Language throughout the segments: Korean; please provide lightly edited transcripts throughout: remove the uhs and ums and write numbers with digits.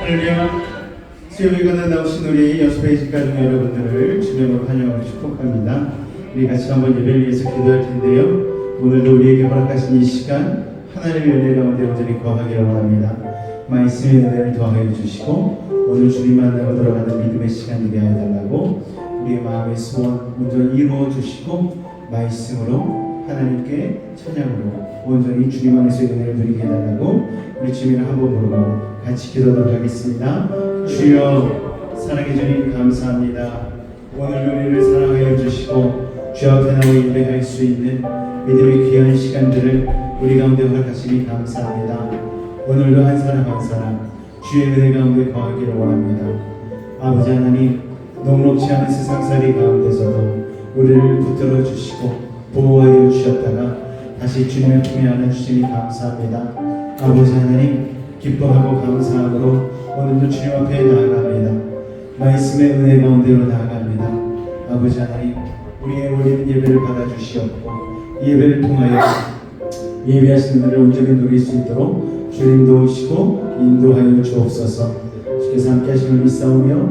할렐루야. 수요일간에 나오신 우리 여수페이지 가족 여러분들을 주님으로 환영하고 축복합니다. 우리 같이 한번 예배를 위해서 기도할 텐데요. 오늘도 우리에게 허락하신 이 시간 하나님의 은혜 가운데 온전히 거하기를 원합니다. 말씀의 은혜를 더하여 주시고 오늘 주님 만나고 들어가는 믿음의 시간 되게 해달라고 우리의 마음의 소원 온전히 이루어 주시고 말씀으로 하나님께 찬양으로 온전히 주님 안에서의 은혜를 누리게 해달라고 우리 주님을 한번 부르고 같이 기도하도록 하겠습니다. 주여 사랑해 주님 감사합니다. 오늘 우리를 사랑하여 주시고 주 앞에 나와 예배할 수 있는 믿음의 귀한 시간들을 우리 가운데 허락하시니 감사합니다. 오늘도 한 사람 한 사람 주의 은혜 가운데 거하기를 원합니다. 아버지 하나님 녹록지 않은 세상살이 가운데서도 우리를 붙들어 주시고 보호하여 주셨다가 다시 주님의 품에 안아주시니 감사합니다. 아버지 하나님 기뻐하고 감사함으로 오늘도 주님 앞에 나아갑니다. 말씀의 은혜 가운데로 나아갑니다. 아버지 하나님 우리의 올리는 예배를 받아주시옵고 예배를 통하여 예배하시는 은혜를 온전히 누릴 수 있도록 주님 도우시고 인도하여 주옵소서. 주께서 함께 하심을 믿사오며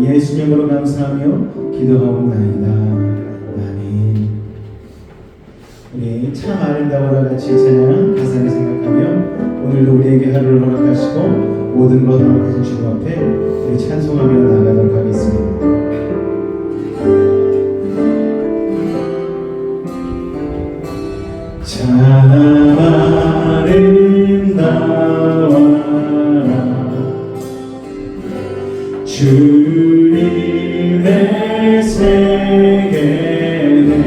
예수님으로 감사하며 기도하옵나이다. 아멘. 우리 참 아름다워라 같이 찬양 가사를 생각하며 오늘도 우리에게 하루를 허락하시고 모든 것 허락하신 주님 앞에 우리 찬송하며 나아가도록 하겠습니다. 참 아름다워라 주님의 세계는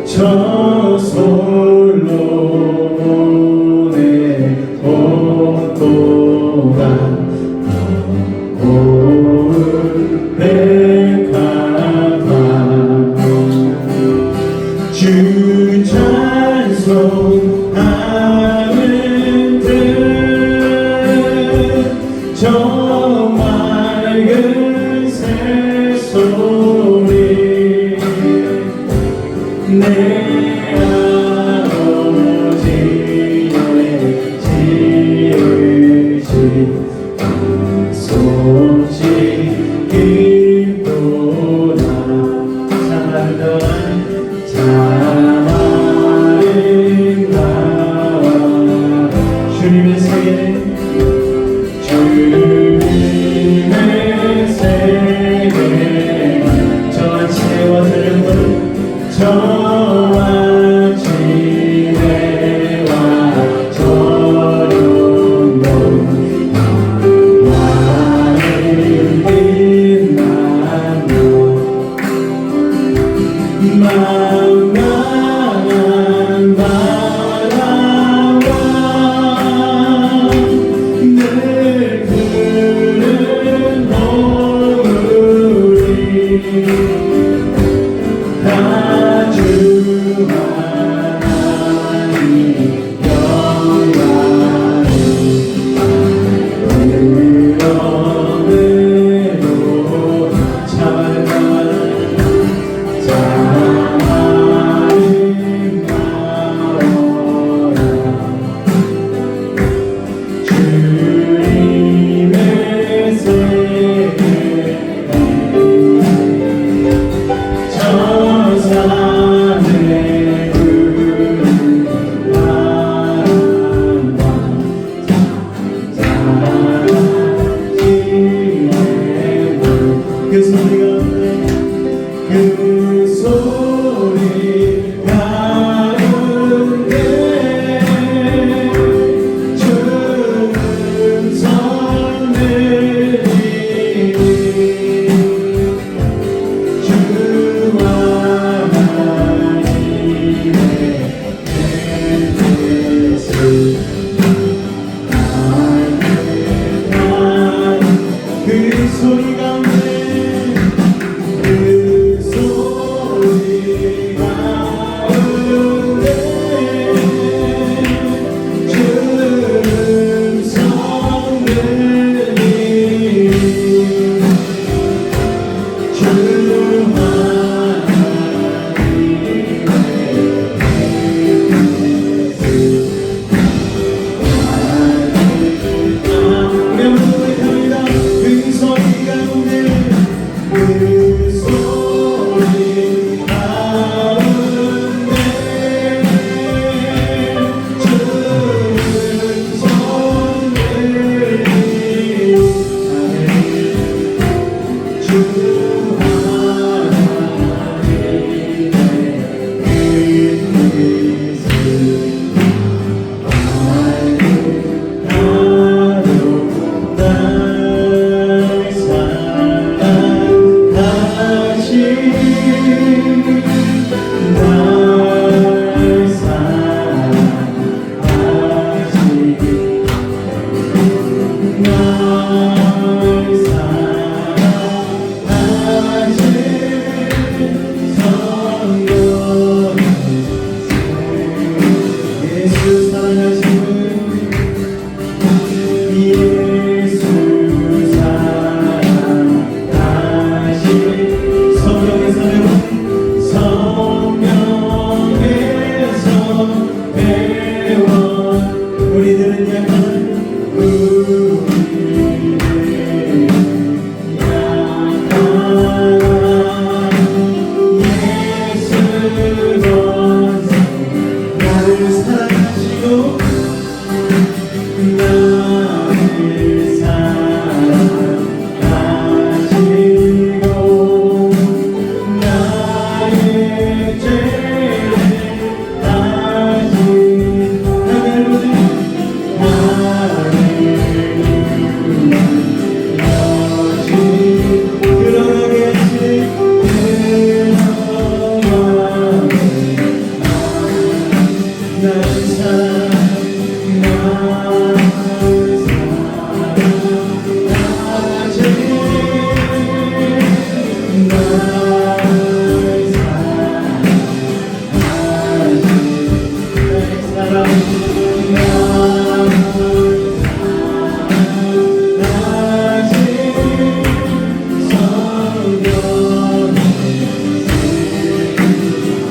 저 솔로몬의 꽃도가 고운 백화관 주 찬송하는 저 맑은 새소리 내 아버지의 지으신 솜씨 기쁘다. 참 아름다워 주님의 세계 주님의 세계 저와 지혜와 사랑을 저와 지혜와 저륜도 나를 빛나며 만만한 바라와 늘 그는 노을이 다 주 하나님 영광을 그러므로 참 그 소리 가운데 주는 선내리니 주와 하나님의 뜻을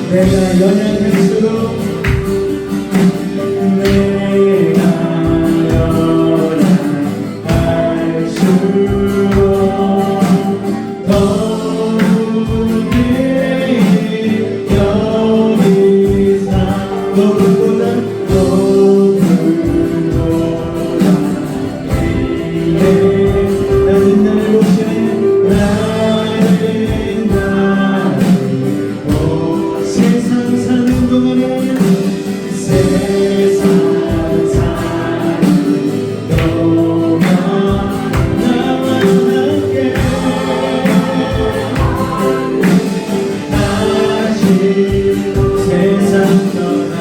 내가 연약할수록 내가 연약할수록 더욱이 여기사 너보다 나는 나를 보시네 세상 사는 동안에 세상 사는 동안 나와 함께 다시 세상 떠나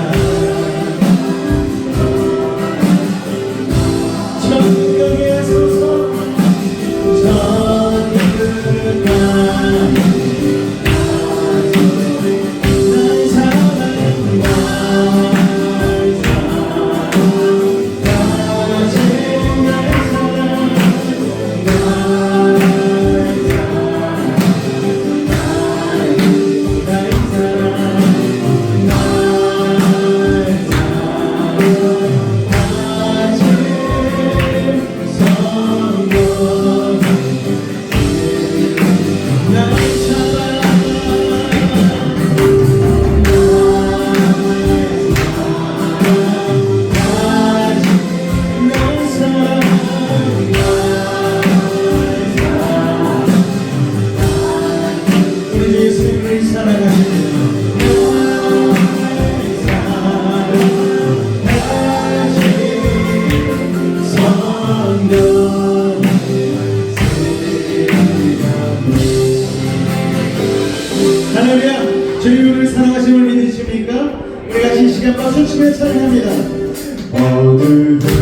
천국에 서서 천국까지 할렐루야. 주님 우리를 사랑하심을 믿으십니까? 우리 같이 이 시간 박수 치며 찬양합니다. 우리가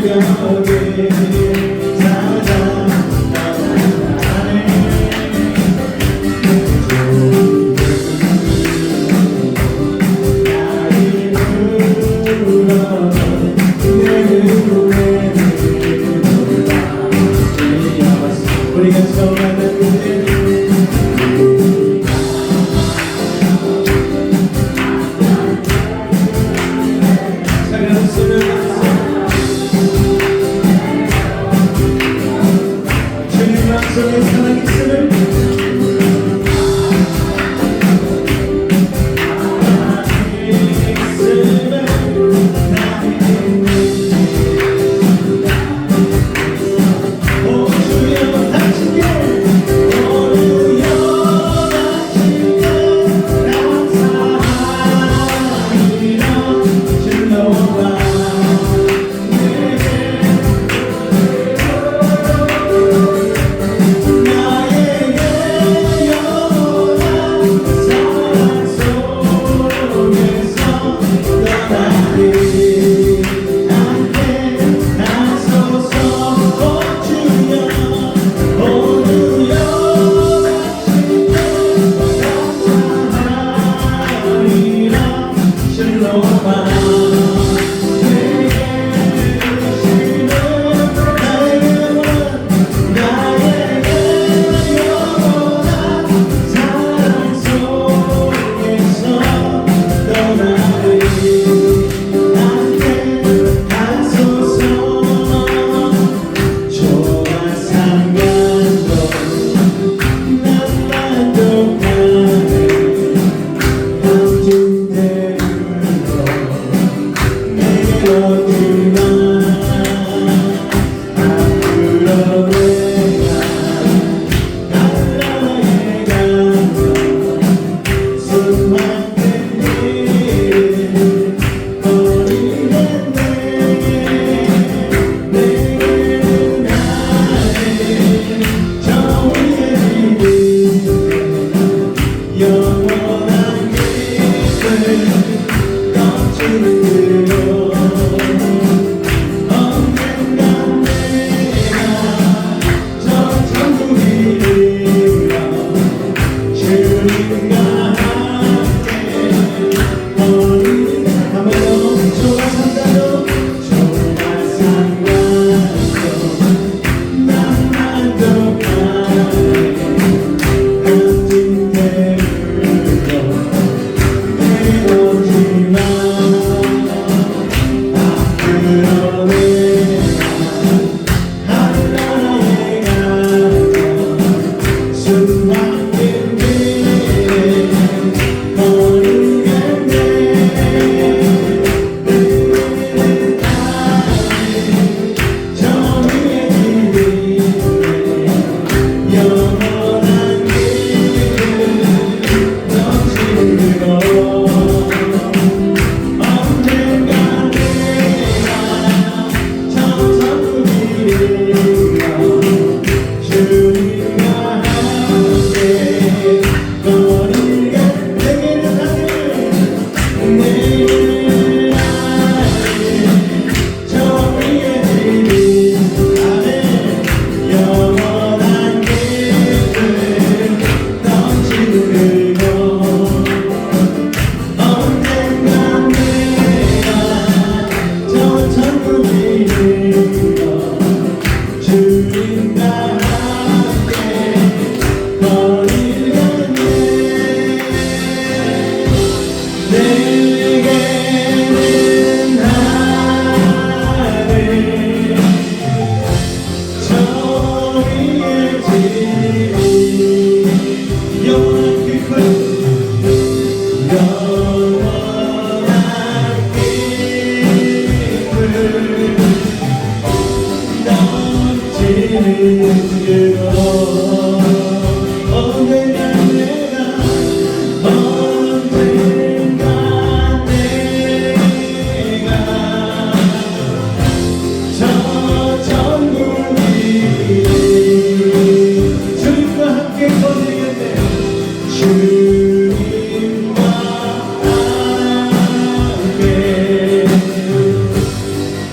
새벽에 우리가 처음 만난 그때 사랑은 쓰면서 주님 마음속에 사랑이 있음을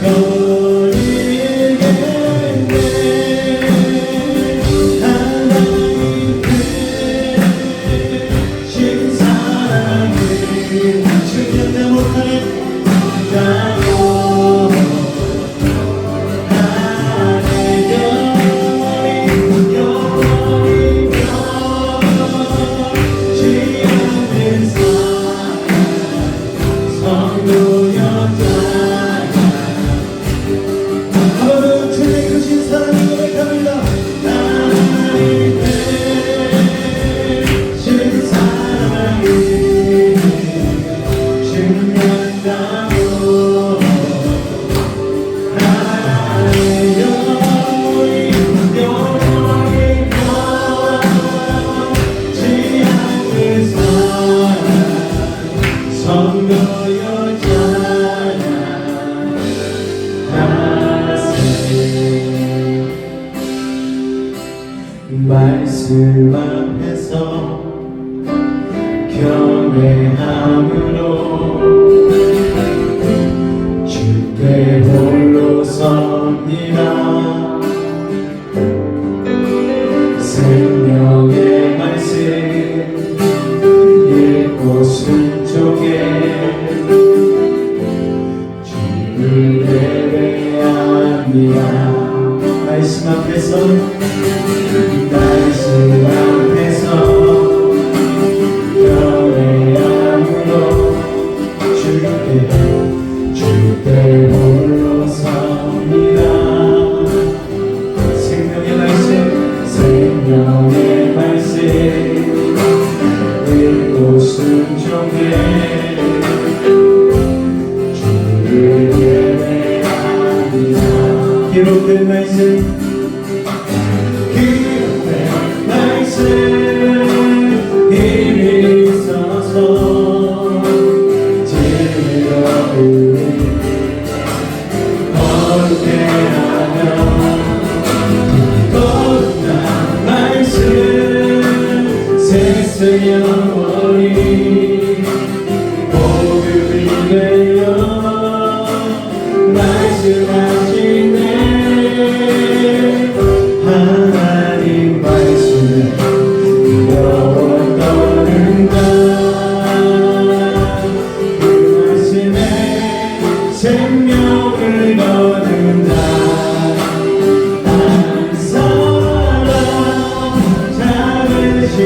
거리에 말씀 앞에서 경외함으로 주께 홀로 섭니다. 생명의 말씀 읽고 순종해 주를 예배합니다. 말씀 앞에서 경외함으로 주께 홀로 섭니다. 생명의 말씀 읽고 순종해 주를 예배합니다. 기록된 말씀 힘이 있어서 즐거움이 거룩해 하며 거룩한 말씀 세세 영원히 복음이 되어 말씀하시네. 하나님 말씀을 생명을 거둔다. 한 사람 잡으시니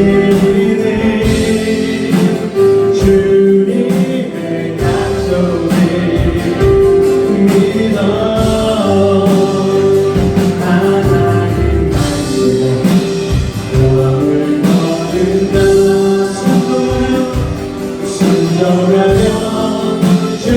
주님의 약속을 믿어 하나님 말씀에 영을 거둔다. 순종하며 주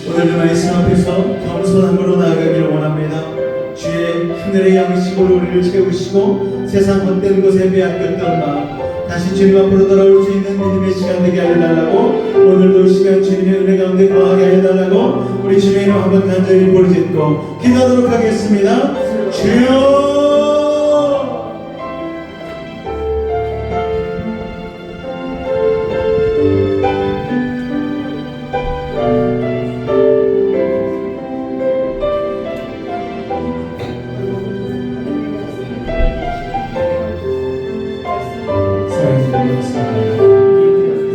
오늘도 말씀 앞에서 겸손함으로 나아가기를 원합니다. 주의 하늘의 양식으로 우리를 채우시고 세상 헛된 것에 빼앗겼던 마음 다시 주님 앞으로 돌아올 수 있는 믿음의 시간 되게 하여달라고, 오늘도 시간 주님의 은혜 가운데 거하게 하여달라고 우리 주님의 이름 한번 간절히 부르짖고 기도하도록 하겠습니다. 주여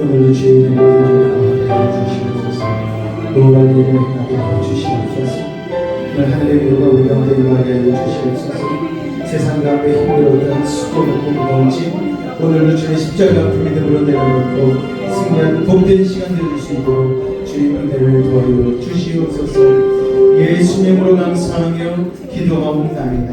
오늘도 주님의 모든 것을 주시옵소서. 노란 일을 행하게 하여 주시옵소서. 오늘 하늘의 위로가 우리 가운데 임하게 하여 주시옵소서. 세상 가운데 힘들었던 수고롭고 무거운 짐 오늘도 주의 십자가 아픈 믿음으로 내려놓고 승리한 복된 시간 되줄 수 있도록 주님 은혜를 도와주어 주시옵소서. 예수님으로 감사하며 기도하옵나이다.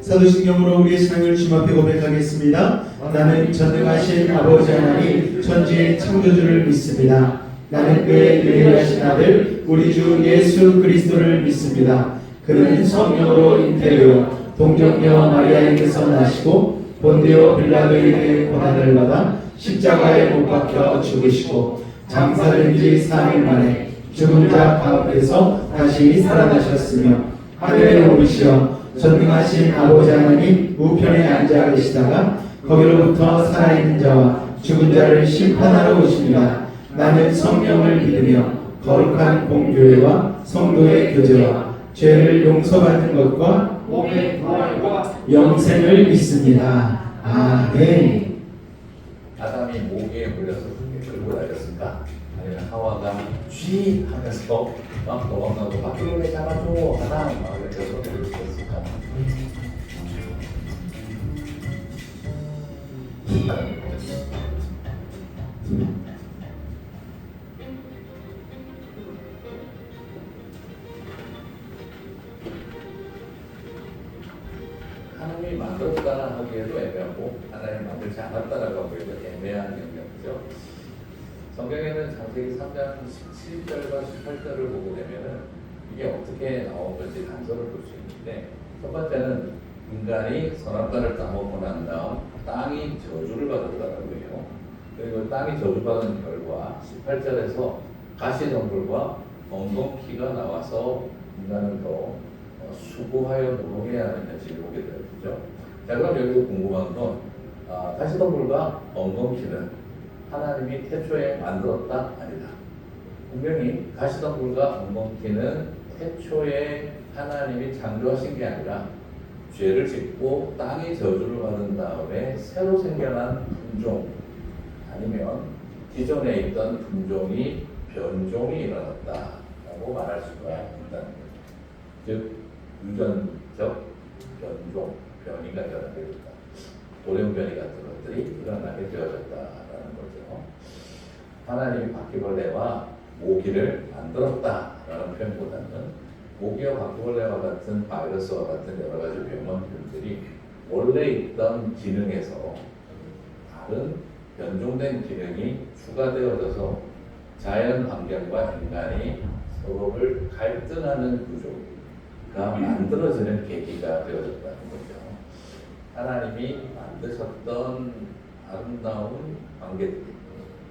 사도신경으로 우리의 신앙을 주님 앞에 고백하겠습니다. 나는 전능하신 아버지 하나님 천지의 창조주를 믿습니다. 나는 그의 유일하신 아들 우리 주 예수 그리스도를 믿습니다. 그는 성령으로 잉태되어 동정녀 마리아에게서 나시고 본디오 빌라도에게 고난을 받아 십자가에 못 박혀 죽으시고 장사된 지 3일 만에 죽은 자 가운데서 다시 살아나셨으며 하늘에 오르시어 전능하신 아버지 하나님 우편에 앉아 계시다가 거기로부터 살아있는 자와 죽은 자를 심판하러 오십니다. 나는 성령을 믿으며 거룩한 공교회와 성도의 교제와 죄를 용서받는 것과 몸의 부활과 영생을 믿습니다. 아멘. 아담이 모기에 물려서 끌고 다녔을까? 아니면 하와가 쥐 하면서 막 도망가고 바퀴벌레 잡아줘 하나 막 이렇게 소리를 질렀을까? 하나님이 만들었다 하기에도 애매하고 하나님이 만들지 않았다라고 하기에도 애매한 영역이죠. 성경에는 창세기 3장 17절과 18절을 보게 되면은 이게 어떻게 나온 건지 단서를 볼 수 있는데, 첫 번째는 인간이 선악과를 따먹고 난 다음 땅이 저주를 받았다라고 해요. 그리고 땅이 저주받은 결과 18절에서 가시덤불과 엉겅퀴가 나와서 인간을 더 수고하여 노동해야 하는 현실을 보게 되죠. 자, 그럼 여기서 궁금한 건 가시덤불과 엉겅퀴는 하나님이 태초에 만들었다? 아니다. 분명히 가시덤불과 엉겅퀴는 태초에 하나님이 창조하신 게 아니라 죄를 짓고 땅이 저주를 받은 다음에 새로 생겨난 품종, 아니면 기존에 있던 품종이 변종이 일어났다라고 말할 수가 있다는 거죠. 즉 유전적 변종, 변이가 일어나게 된다. 돌연변이 같은 것들이 일어나게 되어졌다라는 거죠. 하나님이 바퀴벌레와 모기를 만들었다라는 표현보다는 모기와 바퀴벌레와 같은 바이러스와 같은 여러 가지 병원들이 원래 있던 기능에서 다른 변종된 기능이 추가되어져서 자연 환경과 인간이 서로를 갈등하는 구조가 만들어지는 계기가 되어졌다는 거죠. 하나님이 만드셨던 아름다운 관계들,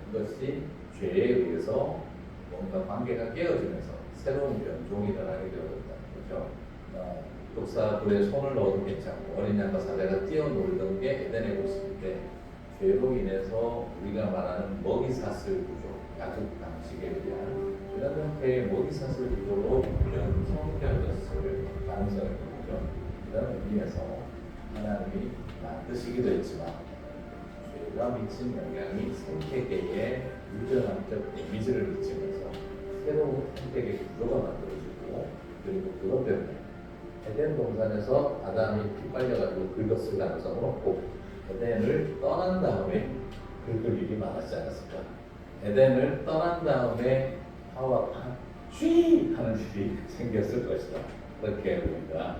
이것이 죄에 의해서 뭔가 관계가 깨어지면서 새로운 변종이 일어나게 되어졌다는 거죠. 독사불에 손을 넣어도 괜찮고 어린 양과 사자가 뛰어놀던 게 에덴의 모습인데, 죄로 인해서 우리가 말하는 먹이사슬 구조, 야육 방식에 의한 이런 형태의 먹이사슬 구조로 변성되어졌을 가능성이 있죠. 이런 의미에서 하나님이 만드시기도 했지만 죄가 미친 영향이 생태계에 유전학적 데미지를 미치면서 새로운 생태계 구조가 만들어지고, 그리고 그것 때문에 에덴 동산에서 아담이 피 빨려가지고 긁었을 가능성은 없고, 에덴을 떠난 다음에 긁을 일이 많았지 않았을까? 에덴을 떠난 다음에 하와가 쥐 하는 일이 생겼을 것이다. 그렇게 우리가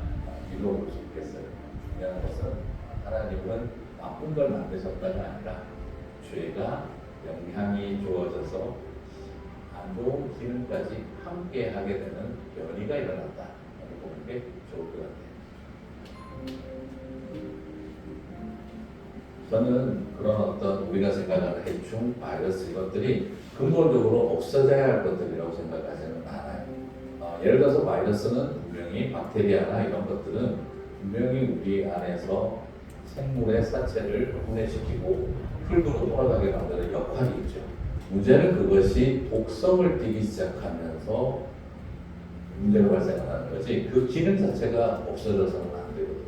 이루어볼 수 있겠어요. 중요한 것은 하나님은 나쁜 걸 만드셨다가 아니라 죄가 영향이 주어져서 안 좋은 기능까지 함께 하게 되는 변이가 일어났다. 라고 보는 게 좋을 것 같아요. 저는 그런 어떤 우리가 생각하는 해충, 바이러스 이것들이 근본적으로 없어져야 할 것들이라고 생각하지는 않아요. 예를 들어서 바이러스는 분명히 박테리아나 이런 것들은 분명히 우리 안에서 생물의 사체를 분해시키고 흙으로 돌아가게 만드는 역할이 있죠. 문제는 그것이 독성을 띠기 시작하면서 문제가 발생하는 거지, 그 기능 자체가 없어져서는 안 되거든요.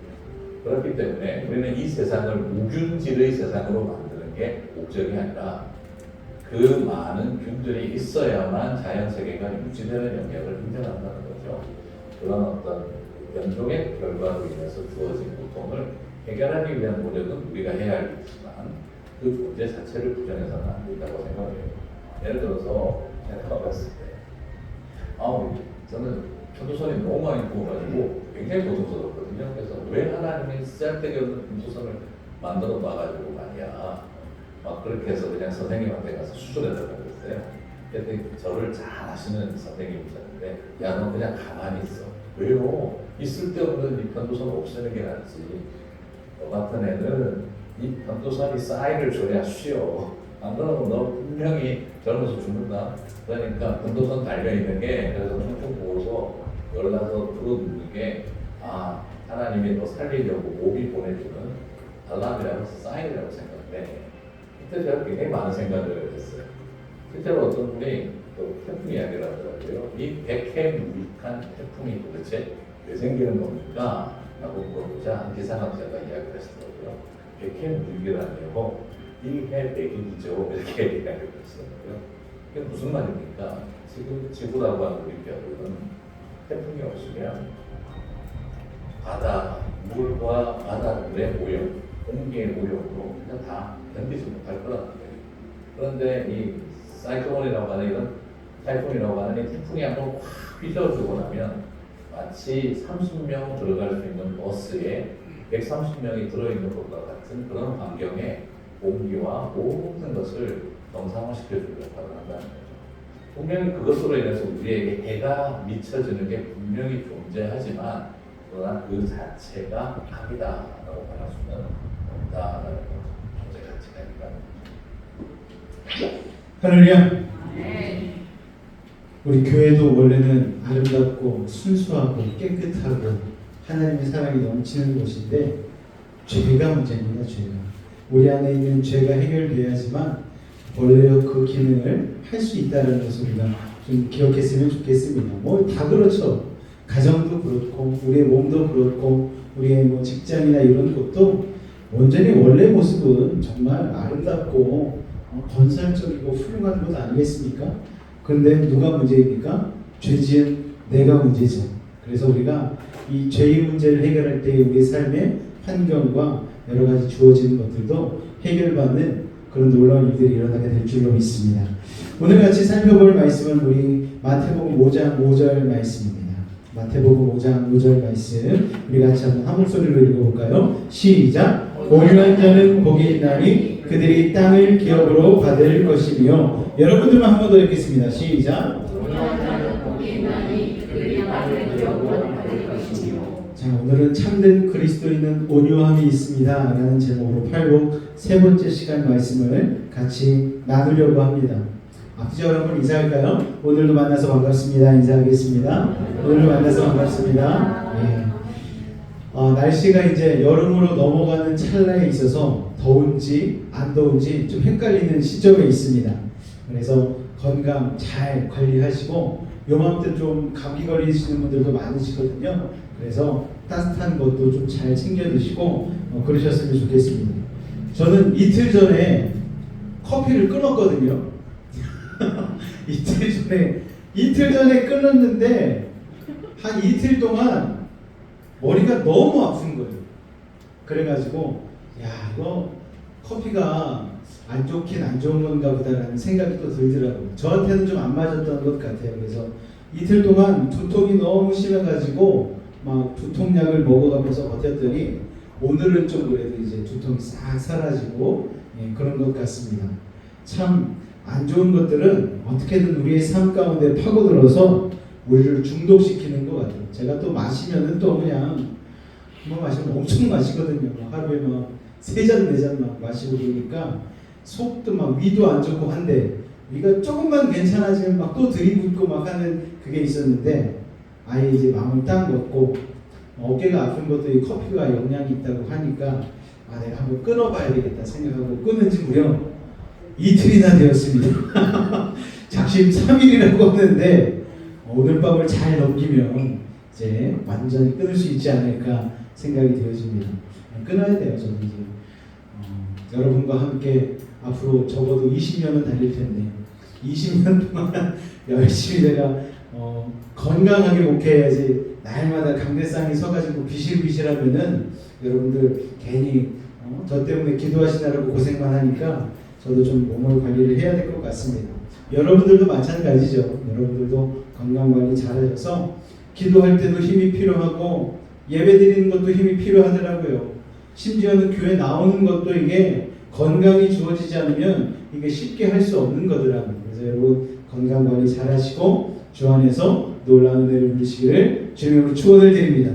그렇기 때문에 우리는 이 세상을 무균질의 세상으로 만드는 게 목적이 아니라 그 많은 균들이 있어야만 자연세계가 유지되는 영역을 인정한다는 거죠. 그런 어떤 변종의 결과로 인해서 주어진 고통을 해결하기 위한 노력은 우리가 해야 할 일이지만 그 존재 자체를 부정해서는 안 된다고 생각해요. 예를 들어서 제가 봤을 때 저는 편도선이 너무 많이 부어가지고 굉장히 고통스럽거든요. 그래서 왜 하나님이 쓰잘데기 없는 편도선을 만들어 놔가지고 말이야, 막 그렇게 해서 그냥 선생님한테 가서 수술해달라고 그랬어요. 그랬더니 저를 잘 아시는 선생님이셨는데, 야, 너 그냥 가만히 있어. 왜요? 있을 때 없는 이 편도선 없애는 게 낫지. 너 같은 애는 이 전도사니 사인을 줘야 쉬어. 안 그러면 너 분명히 젊어서 죽는다. 그러니까 전도선 달려있는 게, 그래서 퉁퉁 부어서 열나서 들어눕는 게, 아, 하나님이 너 살리려고 몸이 보내주는 알람이라고 사인이라고 생각해. 그때 제가 굉장히 많은 생각을 했어요. 실제로 어떤 분이 또 태풍 이야기를 하더라고요. 이 백해무익한 태풍이 도대체 왜 생기는 겁니까? 라고 물어보자 한 기상학자가 이야기를 했더라고요. 백해무익이라니요. 1해 100일이죠. 이렇게 이야기를 했어요. 이게 무슨 말입니까? 지금 지구라고 하는 우리 별은 태풍이 없으면 바다, 물과 바다의 오염, 공기의 오염으로 그냥 다 견디지 못할 거라는 거예요. 그런데 이 사이클론이라고 하는 이런 타이푼이라고 하는 이 태풍이 한번 확 휘저어주고 나면 마치 30명 들어갈 수 있는 버스에 130명이 들어있는 것과 같은 그런 환경에 공기와 모든 것을 정상화시켜주는 역할을 한다는 거죠. 분명히 그것으로 인해서 우리에게 해가 미쳐지는 게 분명히 존재하지만 그러나 그 자체가 악이다라고 말할 수는 없다라는 거죠. 존재 자체가 있다는 거죠. 할렐루야. 우리 교회도 원래는 아름답고 순수하고 깨끗하고 하나님의 사랑이 넘치는 곳인데 죄가 문제입니다. 죄가. 우리 안에 있는 죄가 해결돼야지만 원래 그 기능을 할 수 있다는 것을 우리가 좀 기억했으면 좋겠습니다. 뭐 다 그렇죠. 가정도 그렇고 우리의 몸도 그렇고 우리의 뭐 직장이나 이런 것도 온전히 원래 모습은 정말 아름답고 건설적이고 훌륭한 것 아니겠습니까? 그런데 누가 문제입니까? 죄지은 내가 문제죠. 그래서 우리가 이 죄의 문제를 해결할 때 우리의 삶의 환경과 여러 가지 주어지는 것들도 해결받는 그런 놀라운 일들이 일어나게 될 줄로 믿습니다. 오늘 같이 살펴볼 말씀은 우리 마태복음 5장 5절 말씀입니다. 마태복음 5장 5절 말씀 우리 같이 한번 한 목소리로 읽어볼까요? 시작! 온유한 자는 복이 있나니 그들이 땅을 기업으로 받을 것이며 여러분들만 한 번 더 읽겠습니다. 시작! 온유한 자는 복이 있나니 그들이 땅을 기업으로 받을 것이며 자, 오늘은 참된 그리스도인은 온유함이 있습니다 라는 제목으로 팔복 세 번째 시간 말씀을 같이 나누려고 합니다. 앞서 여러분 인사할까요? 오늘도 만나서 반갑습니다. 인사하겠습니다. 오늘도 만나서 반갑습니다. 네. 날씨가 이제 여름으로 넘어가는 찰나에 있어서 더운지 안 더운지 좀 헷갈리는 시점에 있습니다. 그래서 건강 잘 관리하시고 요맘때 좀 감기 걸리시는 분들도 많으시거든요. 그래서 따뜻한 것도 좀 잘 챙겨 드시고 그러셨으면 좋겠습니다. 저는 이틀 전에 커피를 끊었거든요. 이틀 전에 끊었는데 한 이틀 동안 머리가 너무 아픈 거예요. 그래가지고 야 이거 커피가 안 좋긴 안 좋은 건가 보다라는 생각이 또 들더라고요. 저한테는 좀 안 맞았던 것 같아요. 그래서 이틀 동안 두통이 너무 심해가지고 막 두통약을 먹어가면서 버텼더니 오늘은 좀 그래도 이제 두통이 싹 사라지고 그런 것 같습니다. 참 안 좋은 것들은 어떻게든 우리의 삶 가운데 파고들어서 우리를 중독시키는 것 같아요. 제가 또 마시면은 또 그냥 뭐 마시면 엄청 마시거든요. 하루에 막 3잔 4잔 막 마시고 그러니까 속도 막 위도 안 좋고 한데 위가 조금만 괜찮아지면 막 또 들이붓고 막 하는 그게 있었는데 아예 이제 마음을 딱 먹고 어깨가 아픈 것도 이 커피가 영향이 있다고 하니까 아 내가 한번 끊어봐야 되겠다 생각하고 끊은 지 무려 이틀이나 되었습니다. 작심 3일이라고 하는데 오늘 밤을 잘 넘기면 이제 완전히 끊을 수 있지 않을까 생각이 되어집니다. 끊어야 돼요. 저는 이제 여러분과 함께 앞으로 적어도 20년은 달릴 텐데 20년 동안 열심히 내가 건강하게 목회해야지 날마다 강대상이 서가지고 비실비실하면은 여러분들 괜히 저 때문에 기도하시느라고 고생만 하니까 저도 좀 몸을 관리를 해야 될 것 같습니다. 여러분들도 마찬가지죠. 여러분들도 건강관리 잘하셔서 기도할 때도 힘이 필요하고 예배드리는 것도 힘이 필요하더라고요. 심지어는 교회 나오는 것도 이게 건강이 주어지지 않으면 이게 쉽게 할 수 없는 거더라고요. 그래서 여러분 건강관리 잘하시고 주 안에서 놀라운 은혜를 누리시기를 주님으로 축원을 드립니다.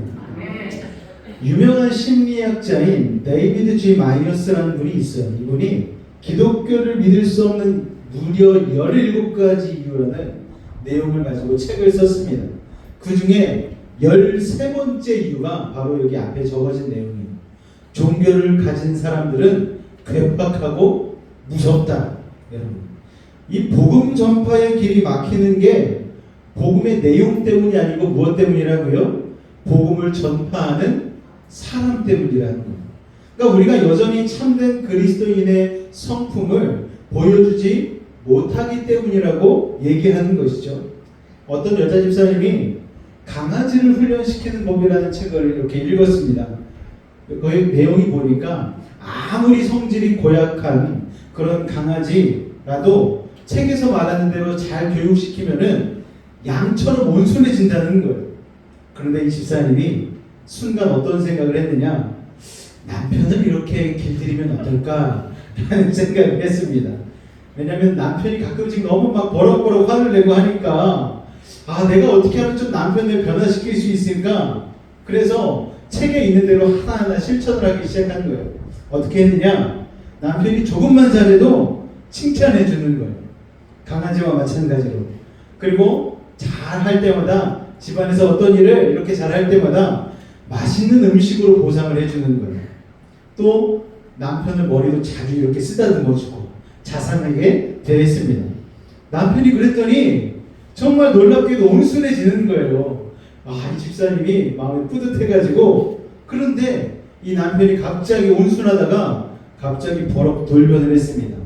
유명한 심리학자인 데이비드 G 마이어스라는 분이 있어요. 이분이 기독교를 믿을 수 없는 무려 17가지 이유라는 내용을 가지고 책을 썼습니다. 그 중에 13번째 이유가 바로 여기 앞에 적어진 내용이에요. 종교를 가진 사람들은 괴팍하고 무섭다. 여러분, 이 복음 전파의 길이 막히는 게 복음의 내용 때문이 아니고 무엇 때문이라고요? 복음을 전파하는 사람 때문이라는 거예요. 그러니까 우리가 여전히 참된 그리스도인의 성품을 보여주지 못하기 때문이라고 얘기하는 것이죠. 어떤 여자 집사님이 강아지를 훈련시키는 법이라는 책을 이렇게 읽었습니다. 거기 내용이 보니까 아무리 성질이 고약한 그런 강아지라도 책에서 말하는 대로 잘 교육시키면은 양처럼 온순해진다는 거예요. 그런데 이 집사님이 순간 어떤 생각을 했느냐, 남편을 이렇게 길들이면 어떨까 라는 생각을 했습니다. 왜냐하면 남편이 가끔씩 너무 막 버럭버럭 화를 내고 하니까 내가 어떻게 하면 좀 남편을 변화시킬 수 있을까? 그래서 책에 있는 대로 하나하나 실천을 하기 시작한 거예요. 어떻게 했느냐? 남편이 조금만 잘해도 칭찬해 주는 거예요. 강아지와 마찬가지로. 그리고 잘할 때마다, 집안에서 어떤 일을 이렇게 잘할 때마다 맛있는 음식으로 보상을 해주는 거예요. 또 남편의 머리도 자주 이렇게 쓰다듬어주고 자상하게 대했습니다. 남편이 그랬더니 정말 놀랍게도 온순해지는 거예요. 이 집사님이 마음이 뿌듯해가지고. 그런데 이 남편이 갑자기 온순하다가 갑자기 버럭 돌변을 했습니다.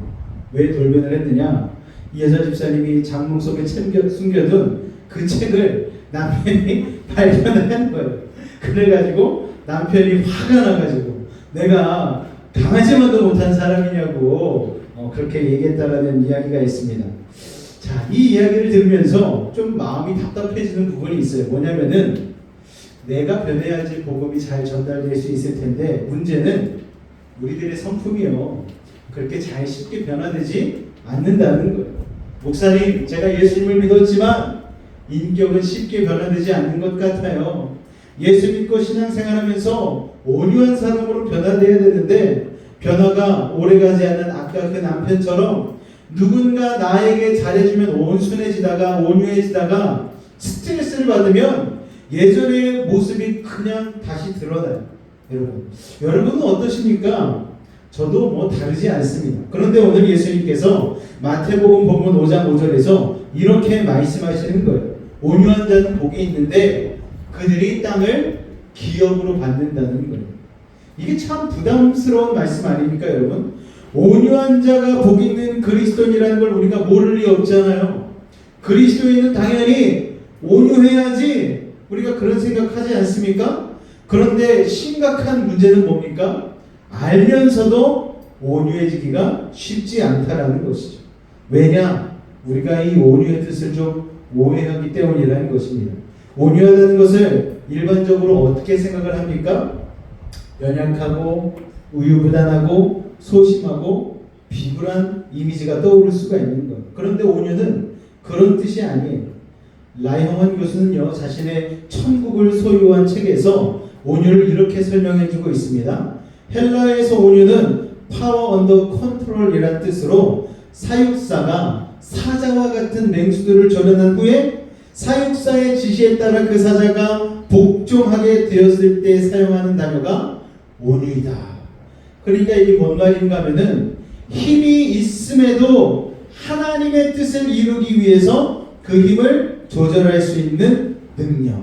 왜 돌변을 했느냐? 이 여자 집사님이 장롱 속에 숨겨둔 그 책을 남편이 발견을 한 거예요. 그래가지고 남편이 화가 나가지고 내가 강아지만도 못한 사람이냐고 그렇게 얘기했다라는 이야기가 있습니다. 자, 이 이야기를 들으면서 좀 마음이 답답해지는 부분이 있어요. 뭐냐면은 내가 변해야지 복음이 잘 전달될 수 있을 텐데, 문제는 우리들의 성품이요, 그렇게 잘 쉽게 변화되지 않는다는 거예요. 목사님, 제가 예수님을 믿었지만 인격은 쉽게 변화되지 않는 것 같아요. 예수 믿고 신앙생활하면서 온유한 사람으로 변화되어야 되는데 변화가 오래가지 않는 아까 그 남편처럼 누군가 나에게 잘해주면 온순해지다가 온유해지다가 스트레스를 받으면 예전의 모습이 그냥 다시 드러나요. 여러분은 어떠십니까? 저도 뭐 다르지 않습니다. 그런데 오늘 예수님께서 마태복음 본문 5장 5절에서 이렇게 말씀하시는 거예요. 온유한 자는 복이 있는데 그들이 땅을 기업으로 받는다는 거예요. 이게 참 부담스러운 말씀 아닙니까, 여러분? 온유한 자가 복 있는 그리스도인이라는 걸 우리가 모를 리 없잖아요. 그리스도인은 당연히 온유해야지, 우리가 그런 생각하지 않습니까? 그런데 심각한 문제는 뭡니까? 알면서도 온유해지기가 쉽지 않다라는 것이죠. 왜냐? 우리가 이 온유의 뜻을 좀 오해하기 때문이라는 것입니다. 온유하다는 것을 일반적으로 어떻게 생각을 합니까? 연약하고 우유부단하고 소심하고 비굴한 이미지가 떠오를 수가 있는 것. 그런데 온유는 그런 뜻이 아니에요. 라이허먼 교수는요, 자신의 천국을 소유한 책에서 온유를 이렇게 설명해주고 있습니다. 헬라에서 온유는 파워 언더 컨트롤이라는 뜻으로 사육사가 사자와 같은 맹수들을 조련한 후에 사육사의 지시에 따라 그 사자가 복종하게 되었을 때 사용하는 단어가 온유이다. 그러니까 이게 뭔 말인가 하면은 힘이 있음에도 하나님의 뜻을 이루기 위해서 그 힘을 조절할 수 있는 능력.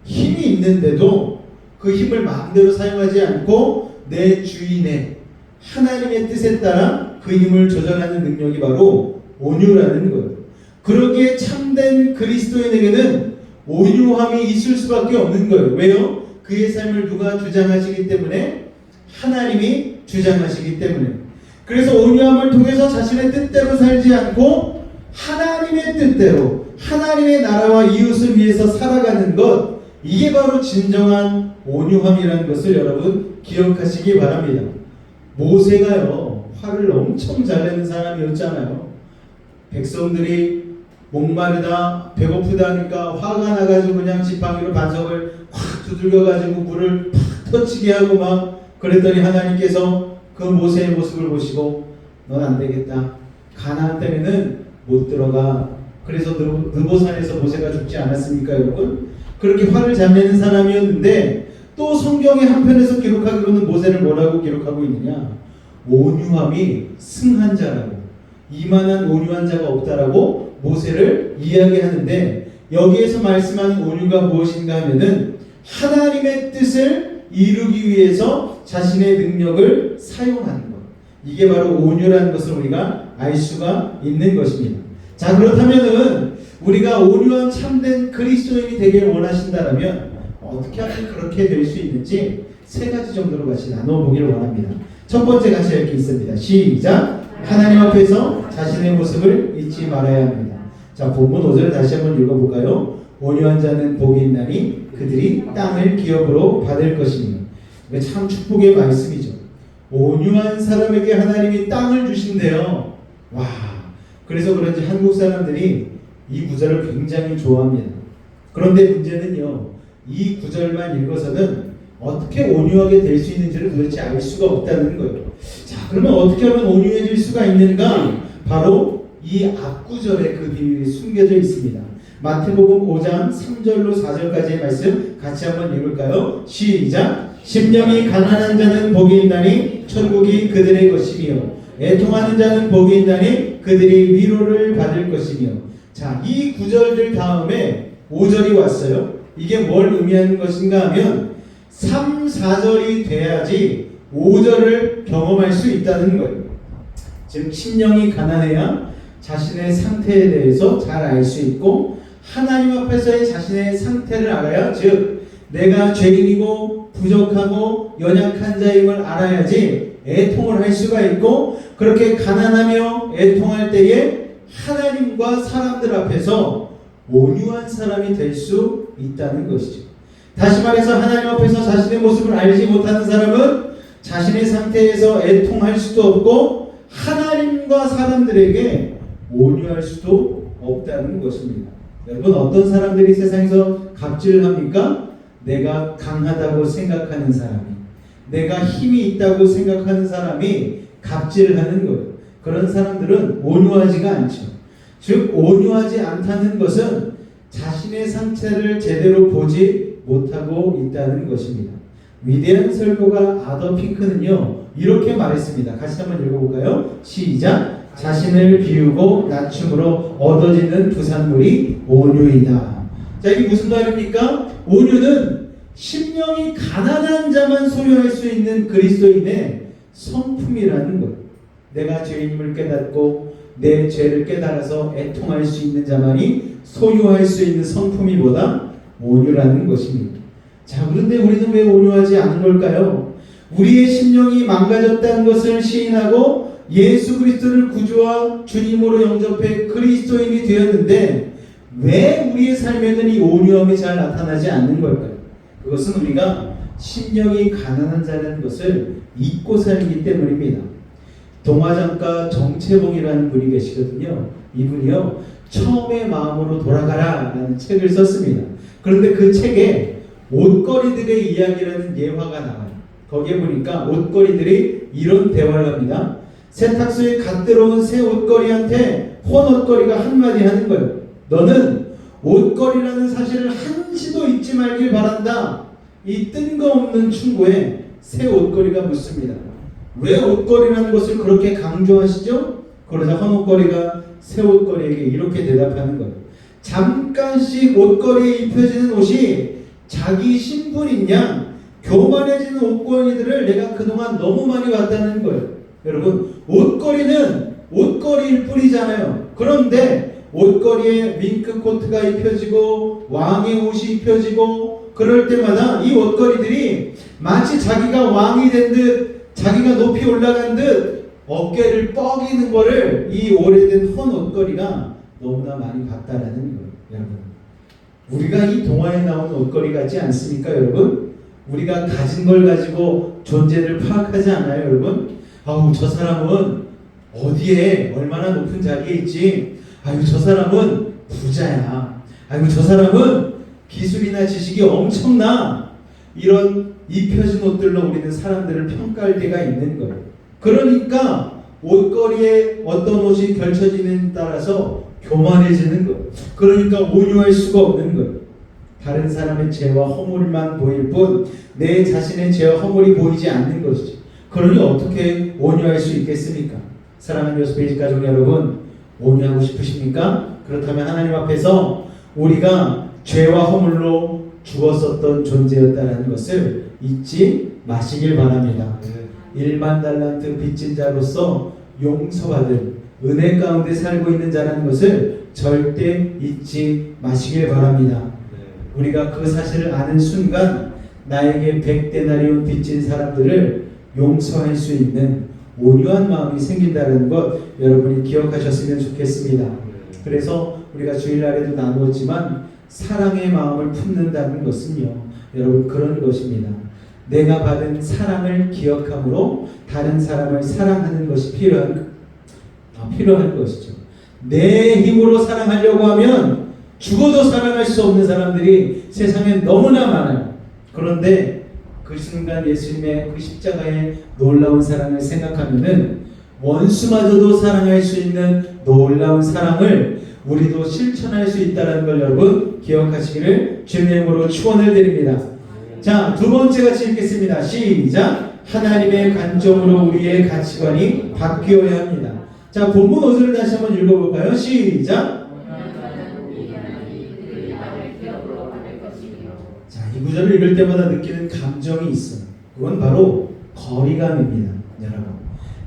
힘이 있는데도 그 힘을 마음대로 사용하지 않고 내 주인의 하나님의 뜻에 따라 그 힘을 조절하는 능력이 바로 온유라는 거예요. 그러기에 참된 그리스도인에게는 온유함이 있을 수밖에 없는 거예요. 왜요? 그의 삶을 누가 주장하시기 때문에? 하나님이 주장하시기 때문에. 그래서 온유함을 통해서 자신의 뜻대로 살지 않고 하나님의 뜻대로 하나님의 나라와 이웃을 위해서 살아가는 것, 이게 바로 진정한 온유함이라는 것을 여러분 기억하시기 바랍니다. 모세가요, 화를 엄청 잘 내는 사람이었잖아요. 백성들이 목마르다 배고프다 하니까 화가 나가지고 그냥 지팡이로 반석을 확 두들겨가지고 물을 팍 터치게 하고 막 그랬더니 하나님께서 그 모세의 모습을 보시고 넌 안 되겠다. 가나안 땅에는 못 들어가. 그래서 느보산에서 모세가 죽지 않았습니까, 여러분? 그렇게 화를 잘 내는 사람이었는데 또 성경의 한편에서 기록하기로는 모세를 뭐라고 기록하고 있느냐? 온유함이 승한 자라고, 이만한 온유한 자가 없다라고 모세를 이야기하는데, 여기에서 말씀하는 온유가 무엇인가 하면은 하나님의 뜻을 이루기 위해서 자신의 능력을 사용하는 것. 이게 바로 온유라는 것을 우리가 알 수가 있는 것입니다. 자, 그렇다면은 우리가 온유한 참된 그리스도인이 되길 원하신다라면 어떻게 하면 그렇게 될 수 있는지 세 가지 정도로 같이 나눠보기를 원합니다. 첫 번째 같이 할 게 있습니다. 시작! 하나님 앞에서 자신의 모습을 잊지 말아야 합니다. 자, 본문 5절 다시 한번 읽어볼까요? 온유한 자는 복이 있나니 그들이 땅을 기업으로 받을 것이니. 이게 참 축복의 말씀이죠. 온유한 사람에게 하나님이 땅을 주신대요. 와, 그래서 그런지 한국 사람들이 이 구절을 굉장히 좋아합니다. 그런데 문제는요, 이 구절만 읽어서는 어떻게 온유하게 될 수 있는지를 도대체 알 수가 없다는 거예요. 자, 그러면 어떻게 하면 온유해질 수가 있는가? 바로 이 앞구절에 그 비밀이 숨겨져 있습니다. 마태복음 5장 3절로 4절까지의 말씀 같이 한번 읽을까요? 시작! 심령이 가난한 자는 복이 있나니 천국이 그들의 것이며 애통하는 자는 복이 있나니 그들이 위로를 받을 것이며. 자, 이 구절들 다음에 5절이 왔어요. 이게 뭘 의미하는 것인가 하면 3, 4절이 돼야지 5절을 경험할 수 있다는 거예요. 즉 심령이 가난해야 자신의 상태에 대해서 잘 알 수 있고, 하나님 앞에서의 자신의 상태를 알아야, 즉 내가 죄인이고 부족하고 연약한 자임을 알아야지 애통을 할 수가 있고, 그렇게 가난하며 애통할 때에 하나님과 사람들 앞에서 온유한 사람이 될 수 있다는 것이죠. 다시 말해서 하나님 앞에서 자신의 모습을 알지 못하는 사람은 자신의 상태에서 애통할 수도 없고 하나님과 사람들에게 온유할 수도 없다는 것입니다. 여러분, 어떤 사람들이 세상에서 갑질합니까? 내가 강하다고 생각하는 사람이, 내가 힘이 있다고 생각하는 사람이 갑질을 하는 거예요. 그런 사람들은 온유하지가 않죠. 즉 온유하지 않다는 것은 자신의 상태를 제대로 보지 못하고 있다는 것입니다. 위대한 설교가 아더 핑크는요, 이렇게 말했습니다. 같이 한번 읽어볼까요? 시작! 자신을 비우고 낮춤으로 얻어지는 부산물이 온유이다. 자, 이게 무슨 말입니까? 온유는 심령이 가난한 자만 소유할 수 있는 그리스도인의 성품이라는 것. 내가 죄인임을 깨닫고 내 죄를 깨달아서 애통할 수 있는 자만이 소유할 수 있는 성품이 뭐다? 온유라는 것입니다. 자, 그런데 우리는 왜 온유하지 않은 걸까요? 우리의 심령이 망가졌다는 것을 시인하고 예수 그리스도를 구주와 주님으로 영접해 그리스도인이 되었는데 왜 우리의 삶에는 이 온유함이 잘 나타나지 않는 걸까요? 그것은 우리가 심령이 가난한 자라는 것을 잊고 살기 때문입니다. 동화장가 정채봉이라는 분이 계시거든요. 이분이요, 처음의 마음으로 돌아가라 라는 책을 썼습니다. 그런데 그 책에 옷걸이들의 이야기라는 예화가 나와요. 거기에 보니까 옷걸이들이 이런 대화를 합니다. 세탁소에 갓 들어온 새 옷걸이한테 혼 옷걸이가 한마디 하는 거예요. 너는 옷걸이라는 사실을 한시도 잊지 말길 바란다. 이 뜬금없는 충고에 새 옷걸이가 묻습니다. 왜 옷걸이라는 것을 그렇게 강조하시죠? 그러자 헌 옷걸이가 새 옷걸이에게 이렇게 대답하는 거예요. 잠깐씩 옷걸이에 입혀지는 옷이 자기 신분인 양 교만해지는 옷걸이들을 내가 그동안 너무 많이 봤다는 거예요. 여러분, 옷걸이는 옷걸이일 뿐이잖아요. 그런데 옷걸이에 밍크 코트가 입혀지고 왕의 옷이 입혀지고 그럴 때마다 이 옷걸이들이 마치 자기가 왕이 된 듯, 자기가 높이 올라간 듯 어깨를 뻐기는 거를 이 오래된 헌 옷걸이가 너무나 많이 봤다라는 거예요. 여러분, 우리가 이 동화에 나오는 옷걸이 같지 않습니까? 여러분, 우리가 가진 걸 가지고 존재를 파악하지 않아요? 여러분, 아우, 저 사람은 어디에 얼마나 높은 자리에 있지? 아유, 저 사람은 부자야. 아유, 저 사람은 기술이나 지식이 엄청나. 이런 입혀진 옷들로 우리는 사람들을 평가할 때가 있는 거예요. 그러니까 옷걸이에 어떤 옷이 결쳐지는 따라서 교만해지는 거예요. 그러니까 온유할 수가 없는 거예요. 다른 사람의 죄와 허물만 보일 뿐 내 자신의 죄와 허물이 보이지 않는 것이죠. 그러니 어떻게 온유할 수 있겠습니까? 사랑하는 요스페이지 가족 여러분, 온유하고 싶으십니까? 그렇다면 하나님 앞에서 우리가 죄와 허물로 죽었었던 존재였다는 것을 잊지 마시길 바랍니다. 1만 달란트 빚진 자로서 용서받은 은혜 가운데 살고 있는 자라는 것을 절대 잊지 마시길 바랍니다. 우리가 그 사실을 아는 순간 나에게 100데나리온 빚진 사람들을 용서할 수 있는 온유한 마음이 생긴다는 것 여러분이 기억하셨으면 좋겠습니다. 그래서 우리가 주일날에도 나누었지만 사랑의 마음을 품는다는 것은요, 여러분 그런 것입니다. 내가 받은 사랑을 기억함으로 다른 사람을 사랑하는 것이 필요한 것이죠. 내 힘으로 사랑하려고 하면 죽어도 사랑할 수 없는 사람들이 세상에 너무나 많아요. 그런데 그 순간 예수님의 그 십자가의 놀라운 사랑을 생각하면은 원수마저도 사랑할 수 있는 놀라운 사랑을 우리도 실천할 수 있다는 걸 여러분 기억하시기를 주님의 이름으로 축원을 드립니다. 자, 두 번째 같이 읽겠습니다. 시작. 하나님의 관점으로 우리의 가치관이 바뀌어야 합니다. 자, 본문 5절을 다시 한번 읽어볼까요? 시작. 자, 이 구절을 읽을 때마다 느끼는 감정이 있어요. 그건 바로 거리감입니다. 여러분,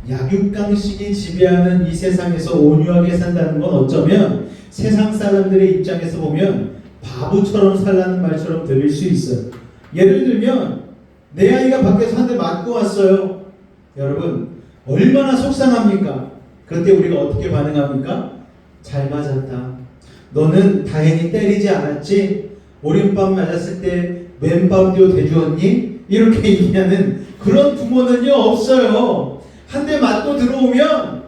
약육강식이 지배하는 이 세상에서 온유하게 산다는 건 어쩌면 세상 사람들의 입장에서 보면 바보처럼 살라는 말처럼 들릴 수 있어요. 예를 들면 내 아이가 밖에서 한 대 맞고 왔어요. 여러분, 얼마나 속상합니까? 그럴 때 우리가 어떻게 반응합니까? 잘 맞았다. 너는 다행히 때리지 않았지? 오른밤 맞았을 때 왼밤도 대주었니? 이렇게 얘기하는 그런 부모는요 없어요. 한 대 맞고 들어오면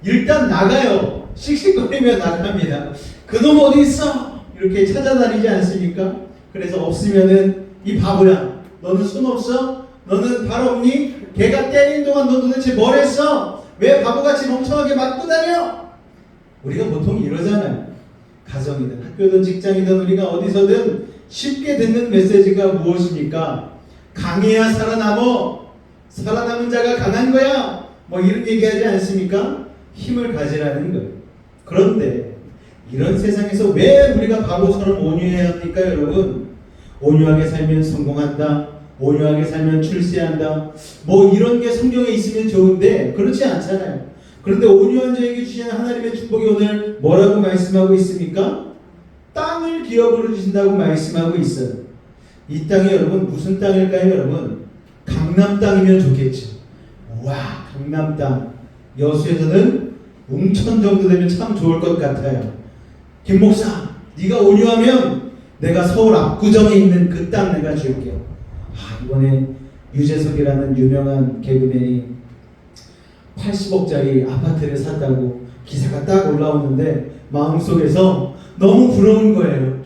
일단 나가요. 씩씩거리며 나갑니다. 그놈 어디 있어? 이렇게 찾아다니지 않습니까? 그래서 없으면은 이 바보야, 너는 손 없어? 너는 발 없니? 걔가 때린 동안 너 도대체 뭘 했어? 왜 바보같이 멍청하게 맞고 다녀? 우리가 보통 이러잖아요. 가정이든 학교든 직장이든 우리가 어디서든 쉽게 듣는 메시지가 무엇입니까? 강해야 살아남어. 살아남은 자가 강한 거야. 뭐 이런 얘기하지 않습니까? 힘을 가지라는 거예요. 그런데 이런 세상에서 왜 우리가 바보처럼 온유해야 합니까, 여러분? 온유하게 살면 성공한다. 온유하게 살면 출세한다. 뭐 이런 게 성경에 있으면 좋은데 그렇지 않잖아요. 그런데 온유한 자에게 주시는 하나님의 축복이 오늘 뭐라고 말씀하고 있습니까? 땅을 기업으로 주신다고 말씀하고 있어요. 이 땅이 여러분 무슨 땅일까요, 여러분? 강남 땅이면 좋겠죠. 와, 강남 땅. 여수에서는 웅천 정도 되면 참 좋을 것 같아요. 김 목사, 네가 온유하면 내가 서울 압구정에 있는 그 땅 내가 줄게. 이번에 유재석이라는 유명한 개그맨이 80억짜리 아파트를 샀다고 기사가 딱 올라오는데 마음속에서 너무 부러운 거예요.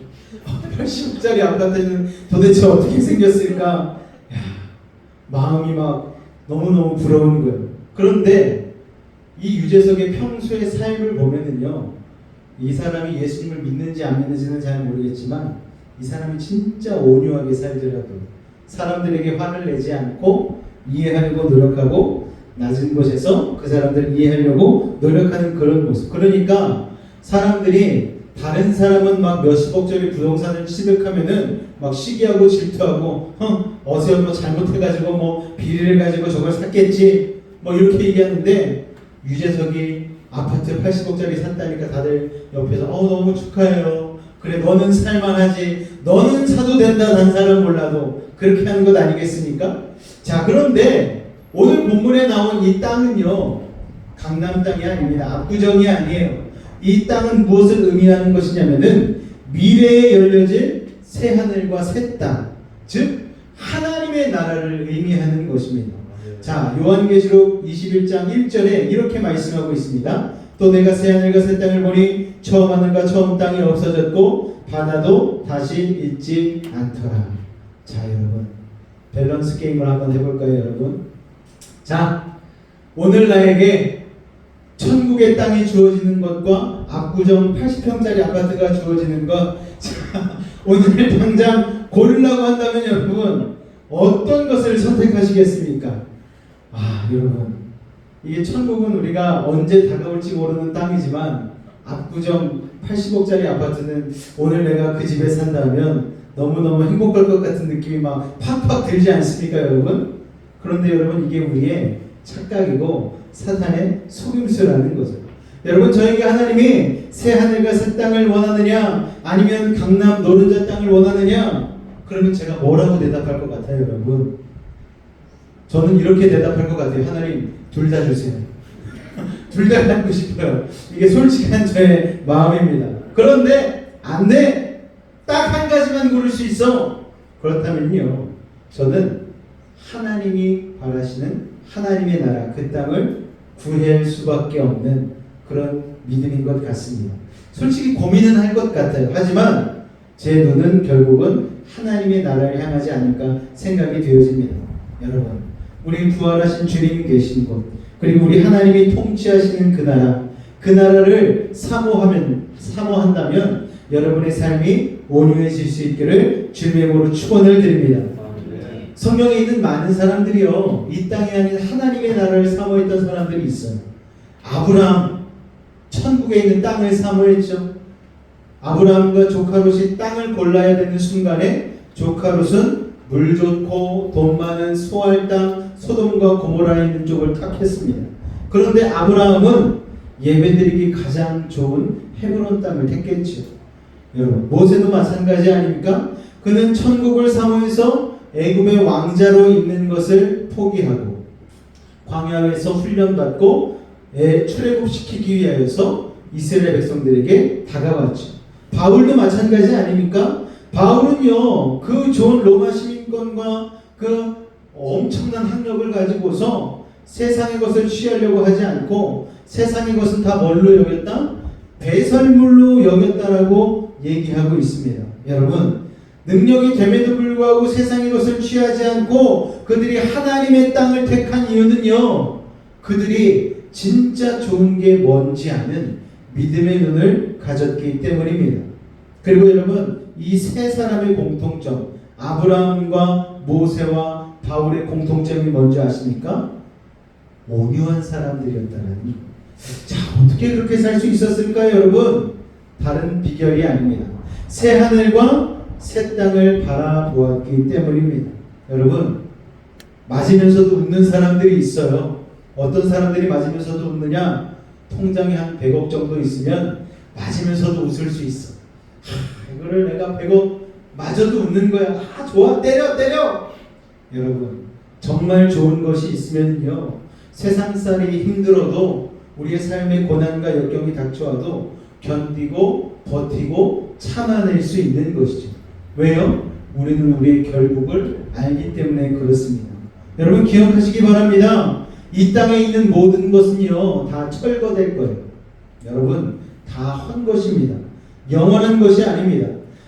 80억짜리 아파트는 도대체 어떻게 생겼을까? 마음이 막 너무너무 부러운 거예요. 그런데 이 유재석의 평소의 삶을 보면은요, 이 사람이 예수님을 믿는지 안 믿는지는 잘 모르겠지만 이 사람이 진짜 온유하게 살더라도 사람들에게 화를 내지 않고 이해하려고 노력하고 낮은 곳에서 그 사람들을 이해하려고 노력하는 그런 모습. 그러니까 사람들이 다른 사람은 막 몇십억짜리 부동산을 취득하면은 막 시기하고 질투하고 어제 뭐 잘못해가지고 뭐 비리를 가지고 저걸 샀겠지 뭐 이렇게 얘기하는데 유재석이 아파트 80억짜리 샀다니까 다들 옆에서 너무 축하해요. 그래 너는 살만하지. 너는 사도 된다. 단 사람 몰라도 그렇게 하는 것 아니겠습니까? 자, 그런데 오늘 본문에 나온 이 땅은요 강남 땅이 아닙니다. 압구정이 아니에요. 이 땅은 무엇을 의미하는 것이냐면은 미래에 열려질 새 하늘과 새 땅, 즉 하나님의 나라를 의미하는 것입니다. 자, 요한계시록 21장 1절에 이렇게 말씀하고 있습니다. 또 내가 새 하늘과 새 땅을 보니 처음 하늘과 처음 땅이 없어졌고 바다도 다시 있지 않더라. 자, 여러분, 밸런스 게임을 한번 해볼까요, 여러분? 자, 오늘 나에게 천국의 땅이 주어지는 것과 압구정 80평짜리 아파트가 주어지는 것. 자, 오늘 당장 고르라고 한다면 여러분 어떤 것을 선택하시겠습니까? 여러분, 이게 천국은 우리가 언제 다가올지 모르는 땅이지만 압구정 80억짜리 아파트는 오늘 내가 그 집에 산다면 너무너무 행복할 것 같은 느낌이 막 팍팍 들지 않습니까, 여러분? 그런데 여러분, 이게 우리의 착각이고 사탄의 속임수라는 거죠. 여러분, 저에게 하나님이 새 하늘과 새 땅을 원하느냐 아니면 강남 노른자 땅을 원하느냐, 그러면 제가 뭐라고 대답할 것 같아요, 여러분? 저는 이렇게 대답할 것 같아요. 하나님, 둘 다 주세요. 둘 다 갖고 싶어요. 이게 솔직한 저의 마음입니다. 그런데 안 돼! 딱 한 가지만 고를 수 있어. 그렇다면요, 저는 하나님이 바라시는 하나님의 나라, 그 땅을 구할 수밖에 없는 그런 믿음인 것 같습니다. 솔직히 고민은 할 것 같아요. 하지만 제 눈은 결국은 하나님의 나라를 향하지 않을까 생각이 되어집니다. 여러분, 우리 부활하신 주님 계신 곳, 그리고 우리 하나님이 통치하시는 그 나라를 사모한다면 여러분의 삶이 온유해질 수 있기를 주님의 이름으로 축원을 드립니다. 성경에 있는 많은 사람들이요, 이 땅이 아닌 하나님의 나라를 사모했던 사람들이 있어요. 아브라함, 천국에 있는 땅을 사모했죠. 아브라함과 조카 롯이 땅을 골라야 되는 순간에 조카 롯은 물 좋고 돈 많은 소알 땅 소돔과 고모라에 있는 쪽을 택했습니다. 그런데 아브라함은 예배드리기 가장 좋은 헤브론 땅을 택했죠. 여러분, 모세도 마찬가지 아닙니까? 그는 천국을 사모해서 애굽의 왕자로 있는 것을 포기하고 광야에서 훈련받고 출애굽시키기 위하여서 이스라엘 백성들에게 다가왔죠. 바울도 마찬가지 아닙니까? 바울은요, 그 좋은 로마 시민권과 그 엄청난 학력을 가지고서 세상의 것을 취하려고 하지 않고 세상의 것은 다 뭘로 여겼다? 배설물로 여겼다라고 얘기하고 있습니다. 여러분, 능력이 됨에도 불구하고 세상의 것을 취하지 않고 그들이 하나님의 땅을 택한 이유는요, 그들이 진짜 좋은 게 뭔지 아는 믿음의 눈을 가졌기 때문입니다. 그리고 여러분, 이 세 사람의 공통점, 아브라함과 모세와 바울의 공통점이 뭔지 아십니까? 온유한 사람들이었다는. 자, 어떻게 그렇게 살 수 있었을까요, 여러분? 다른 비결이 아닙니다. 새 하늘과 새 땅을 바라보았기 때문입니다. 여러분, 맞으면서도 웃는 사람들이 있어요. 어떤 사람들이 맞으면서도 웃느냐? 통장에 한 100억 정도 있으면 맞으면서도 웃을 수 있어. 이거를 내가 100억 맞아도 웃는 거야. 좋아, 때려. 여러분, 정말 좋은 것이 있으면요, 세상살이 힘들어도 우리의 삶의 고난과 역경이 닥쳐와도 견디고 버티고 참아낼 수 있는 것이죠. 왜요? 우리는 우리의 결국을 알기 때문에 그렇습니다. 여러분, 기억하시기 바랍니다. 이 땅에 있는 모든 것은요, 다 철거될 거예요. 여러분, 다 헛것입니다. 영원한 것이 아닙니다.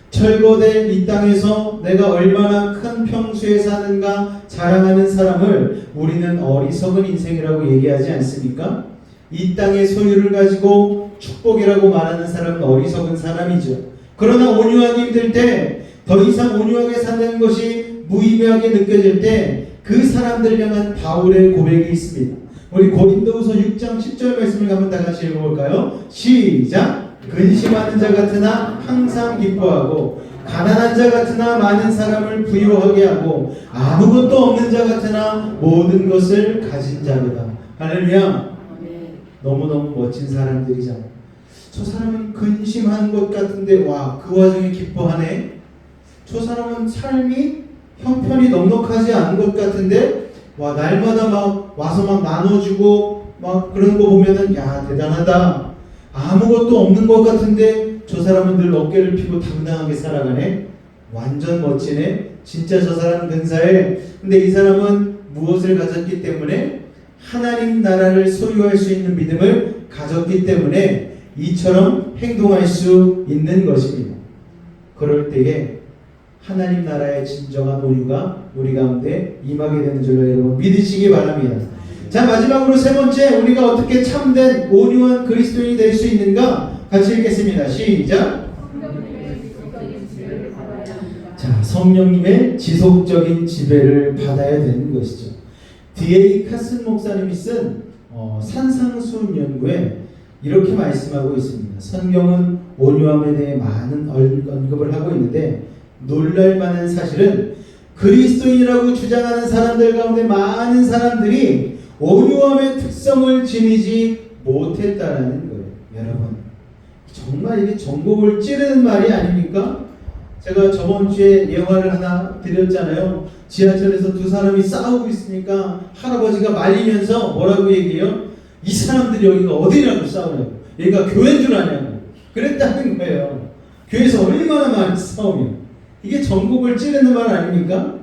철거된 이 땅에서 내가 얼마나 큰 평수에 사는가 자랑하는 사람을 우리는 어리석은 인생이라고 얘기하지 않습니까? 이 땅의 소유를 가지고 축복이라고 말하는 사람은 어리석은 사람이죠. 그러나 온유하기 힘들 때, 더 이상 온유하게 사는 것이 무의미하게 느껴질 때 그 사람들 향한 바울의 고백이 있습니다. 우리 고린도후서 6장 10절 말씀을 한번 다 같이 읽어볼까요? 시작! 근심하는 자 같으나 항상 기뻐하고 가난한 자 같으나 많은 사람을 부유하게 하고 아무것도 없는 자 같으나 모든 것을 가진 자로다. 할렐루야. 너무너무 멋진 사람들이잖아. 저 사람은 근심한 것 같은데 와, 그 와중에 기뻐하네. 저 사람은 삶이 형편이 넉넉하지 않은 것 같은데 와, 날마다 막 와서 막 나눠주고 막 그런 거 보면은 야, 대단하다. 아무것도 없는 것 같은데 저 사람은 늘 어깨를 펴고 당당하게 살아가네. 완전 멋지네. 진짜 저 사람은 근사해. 근데 이 사람은 무엇을 가졌기 때문에? 하나님 나라를 소유할 수 있는 믿음을 가졌기 때문에 이처럼 행동할 수 있는 것입니다. 그럴 때에 하나님 나라의 진정한 온유가 우리 가운데 임하게 되는 줄로 여러분 믿으시기 바랍니다. 자, 마지막으로 세 번째, 우리가 어떻게 참된 온유한 그리스도인이 될 수 있는가 같이 읽겠습니다. 시작. 자, 성령님의 지속적인 지배를 받아야 되는 것이죠. D.A. 카슨 목사님이 쓴 산상수훈 연구에 이렇게 말씀하고 있습니다. 성경은 온유함에 대해 많은 언급을 하고 있는데 놀랄만한 사실은 그리스도인이라고 주장하는 사람들 가운데 많은 사람들이 온유함의 특성을 지니지 못했다라는 거예요. 여러분, 정말 이게 전곡을 찌르는 말이 아닙니까? 제가 저번 주에 예화를 하나 드렸잖아요. 지하철에서 두 사람이 싸우고 있으니까 할아버지가 말리면서 뭐라고 얘기해요? 이 사람들이 여기가 어디냐고 싸우냐고. 여기가 교회인 줄 아냐고. 그랬다는 거예요. 교회에서 얼마나 많이 싸우면. 이게 전곡을 찌르는 말 아닙니까?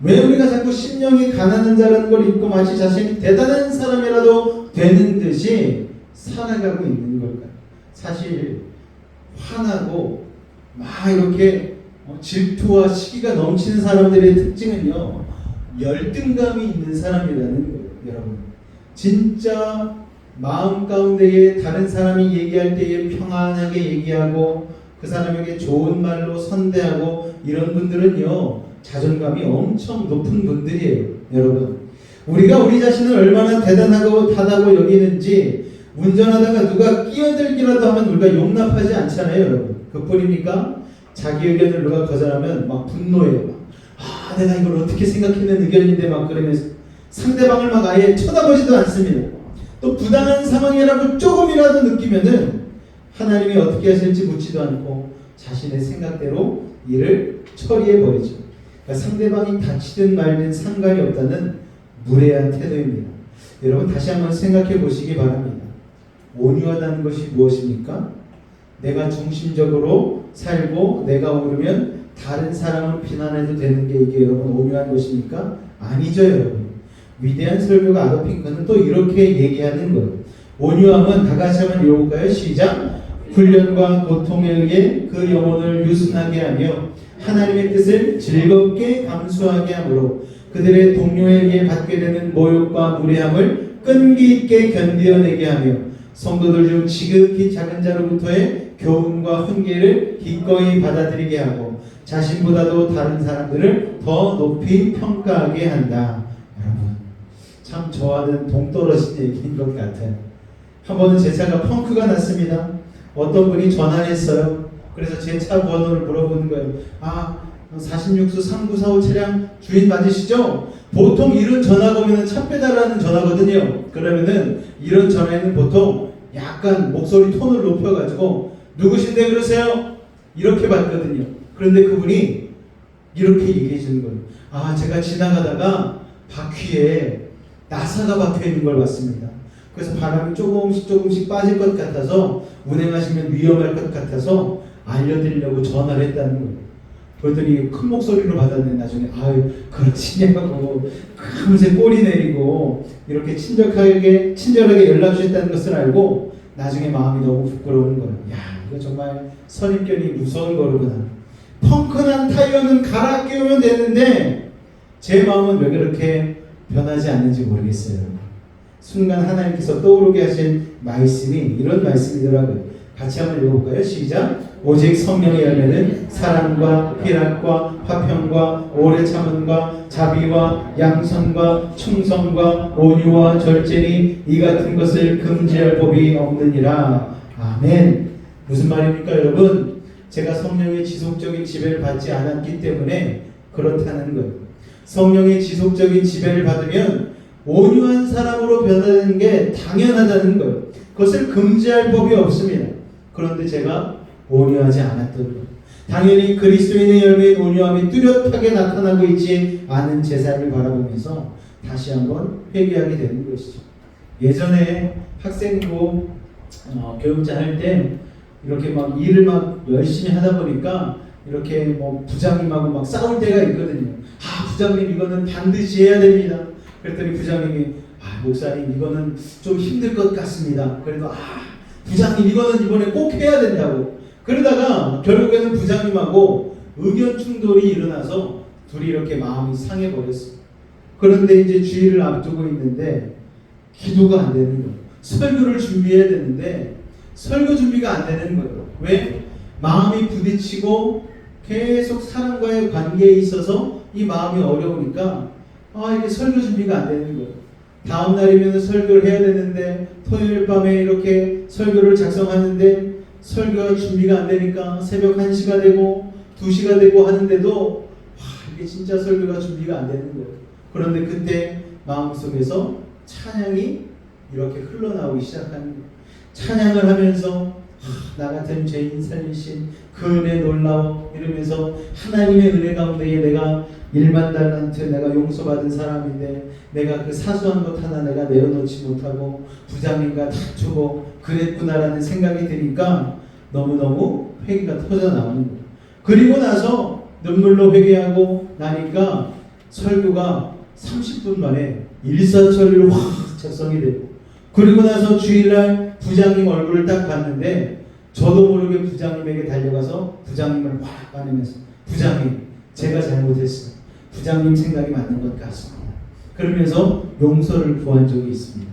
왜 우리가 자꾸 심령이 가난한 자라는 걸 잊고 마치 자신이 대단한 사람이라도 되는 듯이 살아가고 있는 걸까요? 사실 화나고 막 이렇게 질투와 시기가 넘치는 사람들의 특징은요, 열등감이 있는 사람이라는 거예요. 여러분, 진짜 마음 가운데에 다른 사람이 얘기할 때에 평안하게 얘기하고 그 사람에게 좋은 말로 선대하고 이런 분들은요, 자존감이 엄청 높은 분들이에요. 여러분, 우리가 우리 자신을 얼마나 대단하고 여기는지 운전하다가 누가 끼어들기라도 하면 우리가 용납하지 않잖아요. 여러분, 그뿐입니까? 자기 의견을 누가 거절하면 막 분노해요. 내가 이걸 어떻게 생각했는 의견인데 막 그러면서 상대방을 막 아예 쳐다보지도 않습니다. 또 부당한 상황이라고 조금이라도 느끼면은 하나님이 어떻게 하실지 묻지도 않고 자신의 생각대로 일을 처리해 버리죠. 그러니까 상대방이 다치든 말든 상관이 없다는 무례한 태도입니다. 여러분, 다시 한번 생각해 보시기 바랍니다. 온유하다는 것이 무엇입니까? 내가 중심적으로 살고 내가 오르면 다른 사람을 비난해도 되는 게 이게 여러분 온유한 것입니까? 아니죠, 여러분. 위대한 설교가 아도 핑크는 또 이렇게 얘기하는 거예요. 온유함은 다 같이 한번 읽어볼까요? 시작. 훈련과 고통에 의해 그 영혼을 유순하게 하며 하나님의 뜻을 즐겁게 감수하게 하므로 그들의 동료에 의해 받게 되는 모욕과 무례함을 끈기 있게 견뎌내게 하며 성도들 중 지극히 작은 자로부터의 교훈과 훈계를 기꺼이 받아들이게 하고 자신보다도 다른 사람들을 더 높이 평가하게 한다. 여러분, 참 저와는 동떨어진 얘기인 것 같아요. 한 번은 제 차가 펑크가 났습니다. 어떤 분이 전화를 했어요. 그래서 제 차 번호를 물어보는 거예요. 46수 3945 차량 주인 맞으시죠? 보통 이런 전화가 오면 차 빼달라는 전화거든요. 그러면은 이런 전화에는 보통 약간 목소리 톤을 높여가지고 누구신데 그러세요? 이렇게 받거든요. 그런데 그분이 이렇게 얘기해 주는 거예요. 제가 지나가다가 바퀴에 나사가 박혀 있는 걸 봤습니다. 그래서 바람이 조금씩 빠질 것 같아서 운행하시면 위험할 것 같아서 알려드리려고 전화를 했다는 거예요. 그랬더니 큰 목소리로 받았는데 나중에 그러시냐고 금세 꼬리 내리고 이렇게 친절하게 연락 주셨다는 것을 알고 나중에 마음이 너무 부끄러운 거예요. 이거 정말 선입견이 무서운 거구나. 펑크난 타이어는 갈아 끼우면 되는데 제 마음은 왜 그렇게 변하지 않는지 모르겠어요. 순간 하나님께서 떠오르게 하신 말씀이 이런 말씀이더라고요. 같이 한번 읽어볼까요? 시작. 오직 성령의 열매는 사랑과 희락과 화평과 오래 참음과 자비와 양선과 충성과 온유와 절제니 이 같은 것을 금지할 법이 없느니라. 아멘. 무슨 말입니까, 여러분? 제가 성령의 지속적인 지배를 받지 않았기 때문에 그렇다는 거예요. 성령의 지속적인 지배를 받으면 온유한 사람으로 변하는 게 당연하다는 거예요. 그것을 금지할 법이 없습니다. 그런데 제가 온유하지 않았던 거예요. 당연히 그리스도인의 열매인 온유함이 뚜렷하게 나타나고 있지 않은 제 삶을 바라보면서 다시 한번 회개하게 되는 것이죠. 예전에 학생부 교육자 할 때 이렇게 막 일을 막 열심히 하다 보니까 이렇게 뭐 부장님하고 막 싸울 때가 있거든요. 부장님 이거는 반드시 해야 됩니다. 그랬더니 부장님이 목사님 이거는 좀 힘들 것 같습니다. 그래도 부장님 이거는 이번에 꼭 해야 된다고. 그러다가 결국에는 부장님하고 의견 충돌이 일어나서 둘이 이렇게 마음이 상해버렸어요. 그런데 이제 주일을 앞두고 있는데 기도가 안 되는 거예요. 설교를 준비해야 되는데 설교 준비가 안 되는 거예요. 왜? 마음이 부딪히고 계속 사람과의 관계에 있어서 이 마음이 어려우니까 이게 설교 준비가 안 되는 거예요. 다음 날이면 설교를 해야 되는데 토요일 밤에 이렇게 설교를 작성하는데 설교가 준비가 안 되니까 새벽 1시가 되고 2시가 되고 하는데도 이게 진짜 설교가 준비가 안 되는 거예요. 그런데 그때 마음속에서 찬양이 이렇게 흘러나오기 시작하는 거예요. 찬양을 하면서 나 같은 죄인 살리신 그 은혜 놀라워 이러면서 하나님의 은혜 가운데에 내가 1만 달란트 내가 용서받은 사람인데 내가 그 사소한 것 하나 내가 내려놓지 못하고 부장님과 다투고 그랬구나라는 생각이 드니까 너무너무 회개가 터져나오는 거예요. 그리고 나서 눈물로 회개하고 나니까 설교가 30분 만에 일사천리로 확 작성이 되고 그리고 나서 주일날 부장님 얼굴을 딱 봤는데 저도 모르게 부장님에게 달려가서 부장님을 확 안으면서 부장님 제가 잘못했어요. 부장님 생각이 맞는 것 같습니다. 그러면서 용서를 구한 적이 있습니다.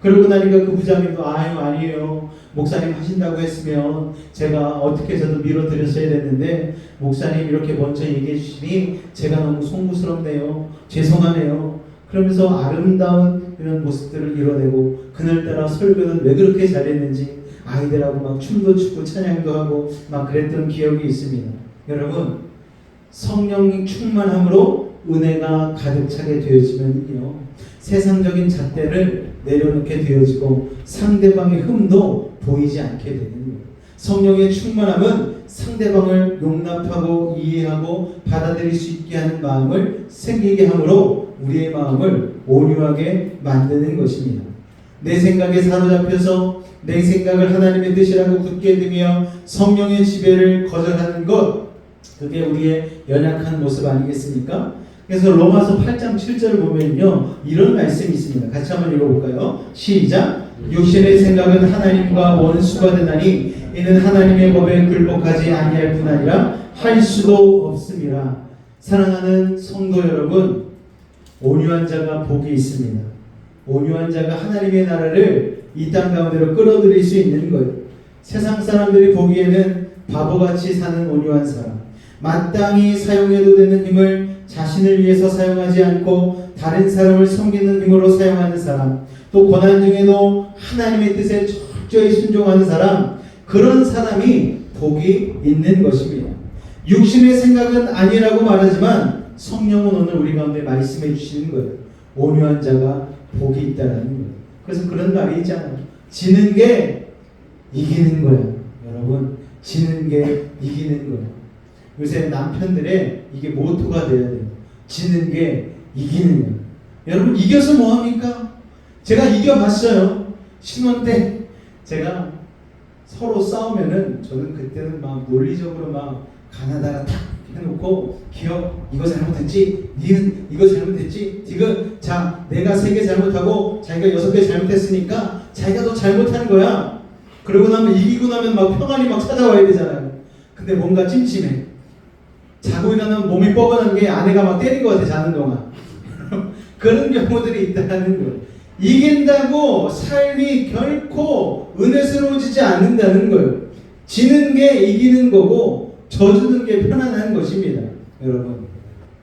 그러고 나니까 그 부장님도 아니에요. 목사님 하신다고 했으면 제가 어떻게 해서도 밀어드렸어야 됐는데 목사님 이렇게 먼저 얘기해 주시니 제가 너무 송구스럽네요. 죄송하네요. 그러면서 아름다운 이런 모습들을 이뤄내고 그날따라 설교는 왜 그렇게 잘했는지 아이들하고 막 춤도 추고 찬양도 하고 막 그랬던 기억이 있습니다. 여러분 성령 충만함으로 은혜가 가득 차게 되어지면요 세상적인 잣대를 내려놓게 되어지고 상대방의 흠도 보이지 않게 되는 거예요. 성령의 충만함은 상대방을 용납하고 이해하고 받아들일 수 있게 하는 마음을 생기게 함으로 우리의 마음을 온유하게 만드는 것입니다. 내 생각에 사로잡혀서 내 생각을 하나님의 뜻이라고 굳게 믿으며 성령의 지배를 거절하는 것, 그게 우리의 연약한 모습 아니겠습니까? 그래서 로마서 8장 7절을 보면요 이런 말씀이 있습니다. 같이 한번 읽어볼까요? 시작! 육신의 생각은 하나님과 원수가 되나니 이는 하나님의 법에 굴복하지 아니할 뿐 아니라 할 수도 없습니다. 사랑하는 성도 여러분, 온유한 자가 복이 있습니다. 온유한 자가 하나님의 나라를 이 땅 가운데로 끌어들일 수 있는 거예요. 세상 사람들이 보기에는 바보같이 사는 온유한 사람, 마땅히 사용해도 되는 힘을 자신을 위해서 사용하지 않고 다른 사람을 섬기는 힘으로 사용하는 사람, 또 고난 중에도 하나님의 뜻에 철저히 순종하는 사람, 그런 사람이 복이 있는 것입니다. 육신의 생각은 아니라고 말하지만 성령은 오늘 우리 가운데 말씀해 주시는 거예요. 온유한 자가 복이 있다라는 거예요. 그래서 그런 말이 있잖아요. 지는 게 이기는 거야. 여러분, 지는 게 이기는 거야. 요새 남편들의 이게 모토가 돼야 돼요. 지는 게 이기는 거야. 여러분, 이겨서 뭐합니까? 제가 이겨봤어요. 신혼 때 제가 서로 싸우면은 저는 그때는 막 논리적으로 막 가나다라 탁 해놓고 기억 이거 잘못했지, 니은 이거 잘못했지, 지금 자 내가 3개 잘못하고 자기가 6개 잘못했으니까 자기가 더 잘못한 거야. 그러고 나면 이기고 나면 막 평안이 막 찾아와야 되잖아요. 근데 뭔가 찜찜해. 자고 일어나면 몸이 뻐근한 게 아내가 막 때린 것 같아 자는 동안. 그런 경우들이 있다는 거예요. 이긴다고 삶이 결코 은혜스러워지지 않는다는 거예요. 지는 게 이기는 거고 져주는 게 편안한 것입니다. 여러분,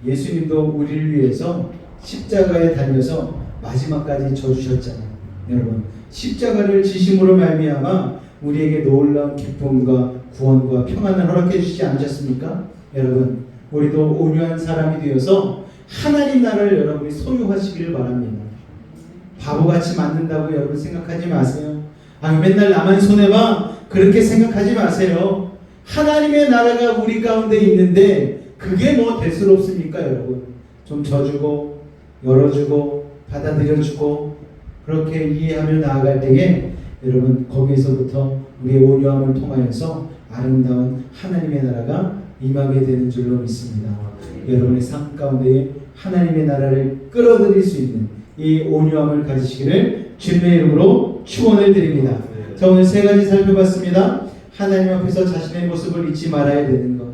예수님도 우리를 위해서 십자가에 달려서 마지막까지 져주셨잖아요. 여러분, 십자가를 지심으로 말미암아 우리에게 놀라운 기쁨과 구원과 평안을 허락해 주시지 않으셨습니까? 여러분, 우리도 온유한 사람이 되어서 하나님 나라를 여러분이 소유하시기를 바랍니다. 바보같이 만든다고 여러분 생각하지 마세요. 맨날 나만 손해봐, 그렇게 생각하지 마세요. 하나님의 나라가 우리 가운데 있는데 그게 뭐 대수롭습니까? 여러분, 좀 져주고 열어주고 받아들여주고 그렇게 이해하며 나아갈 때에 여러분, 거기에서부터 우리의 온유함을 통하여서 아름다운 하나님의 나라가 임하게 되는 줄로 믿습니다. 여러분의 삶 가운데 하나님의 나라를 끌어들일 수 있는 이 온유함을 가지시기를 주님의 이름으로 축원을 드립니다. 자, 오늘 3가지 살펴봤습니다. 하나님 앞에서 자신의 모습을 잊지 말아야 되는 것,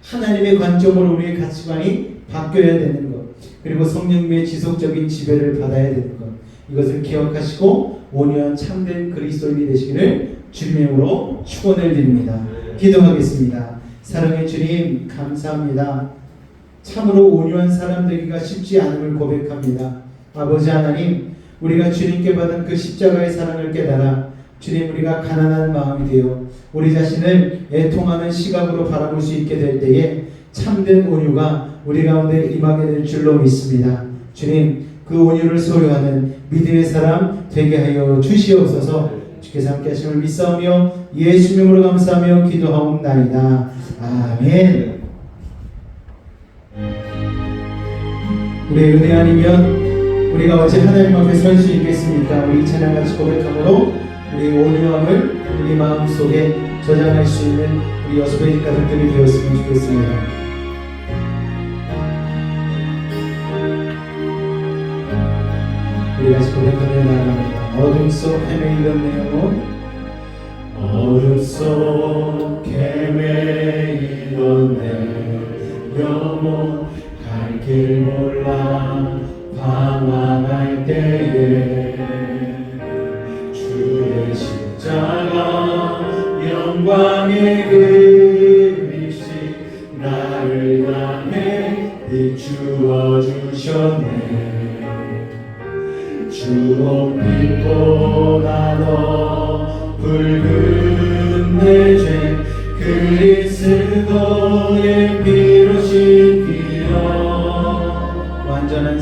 하나님의 관점으로 우리의 가치관이 바뀌어야 되는 것, 그리고 성령님의 지속적인 지배를 받아야 되는 것, 이것을 기억하시고 온유한 참된 그리스도인이 되시기를 주님으로 축원을 드립니다. 기도하겠습니다. 사랑의 주님, 감사합니다. 참으로 온유한 사람 되기가 쉽지 않음을 고백합니다. 아버지 하나님, 우리가 주님께 받은 그 십자가의 사랑을 깨달아 주님, 우리가 가난한 마음이 되어 우리 자신을 애통하는 시각으로 바라볼 수 있게 될 때에 참된 온유가 우리 가운데 임하게 될 줄로 믿습니다. 주님, 그 온유를 소유하는 믿음의 사람 되게 하여 주시옵소서. 주께서 함께 하심을 믿사오며 예수 이름으로 감사하며 기도하옵나이다. 아멘. 우리의 은혜 아니면 우리가 어찌 하나님 앞에 설 수 있겠습니까? 우리 찬양 같이 고백함으로 우리 온유함을 우리 마음속에 저장할 수 있는 우리 여수베이 가족들이 되었으면 좋겠습니다. 우리 같이 고백하며 나아갑니다. 어둠 속 헤매이던 내 영혼, 어둠 속 헤매이던 내 영혼, 갈 길 몰라 방황할 때에 주의 십자가 영광의 그리시 나를 향해 비추어 주셨네. 주옥빛보다 더 붉은 내 죄 그리스도의 피로 씻기려 완전한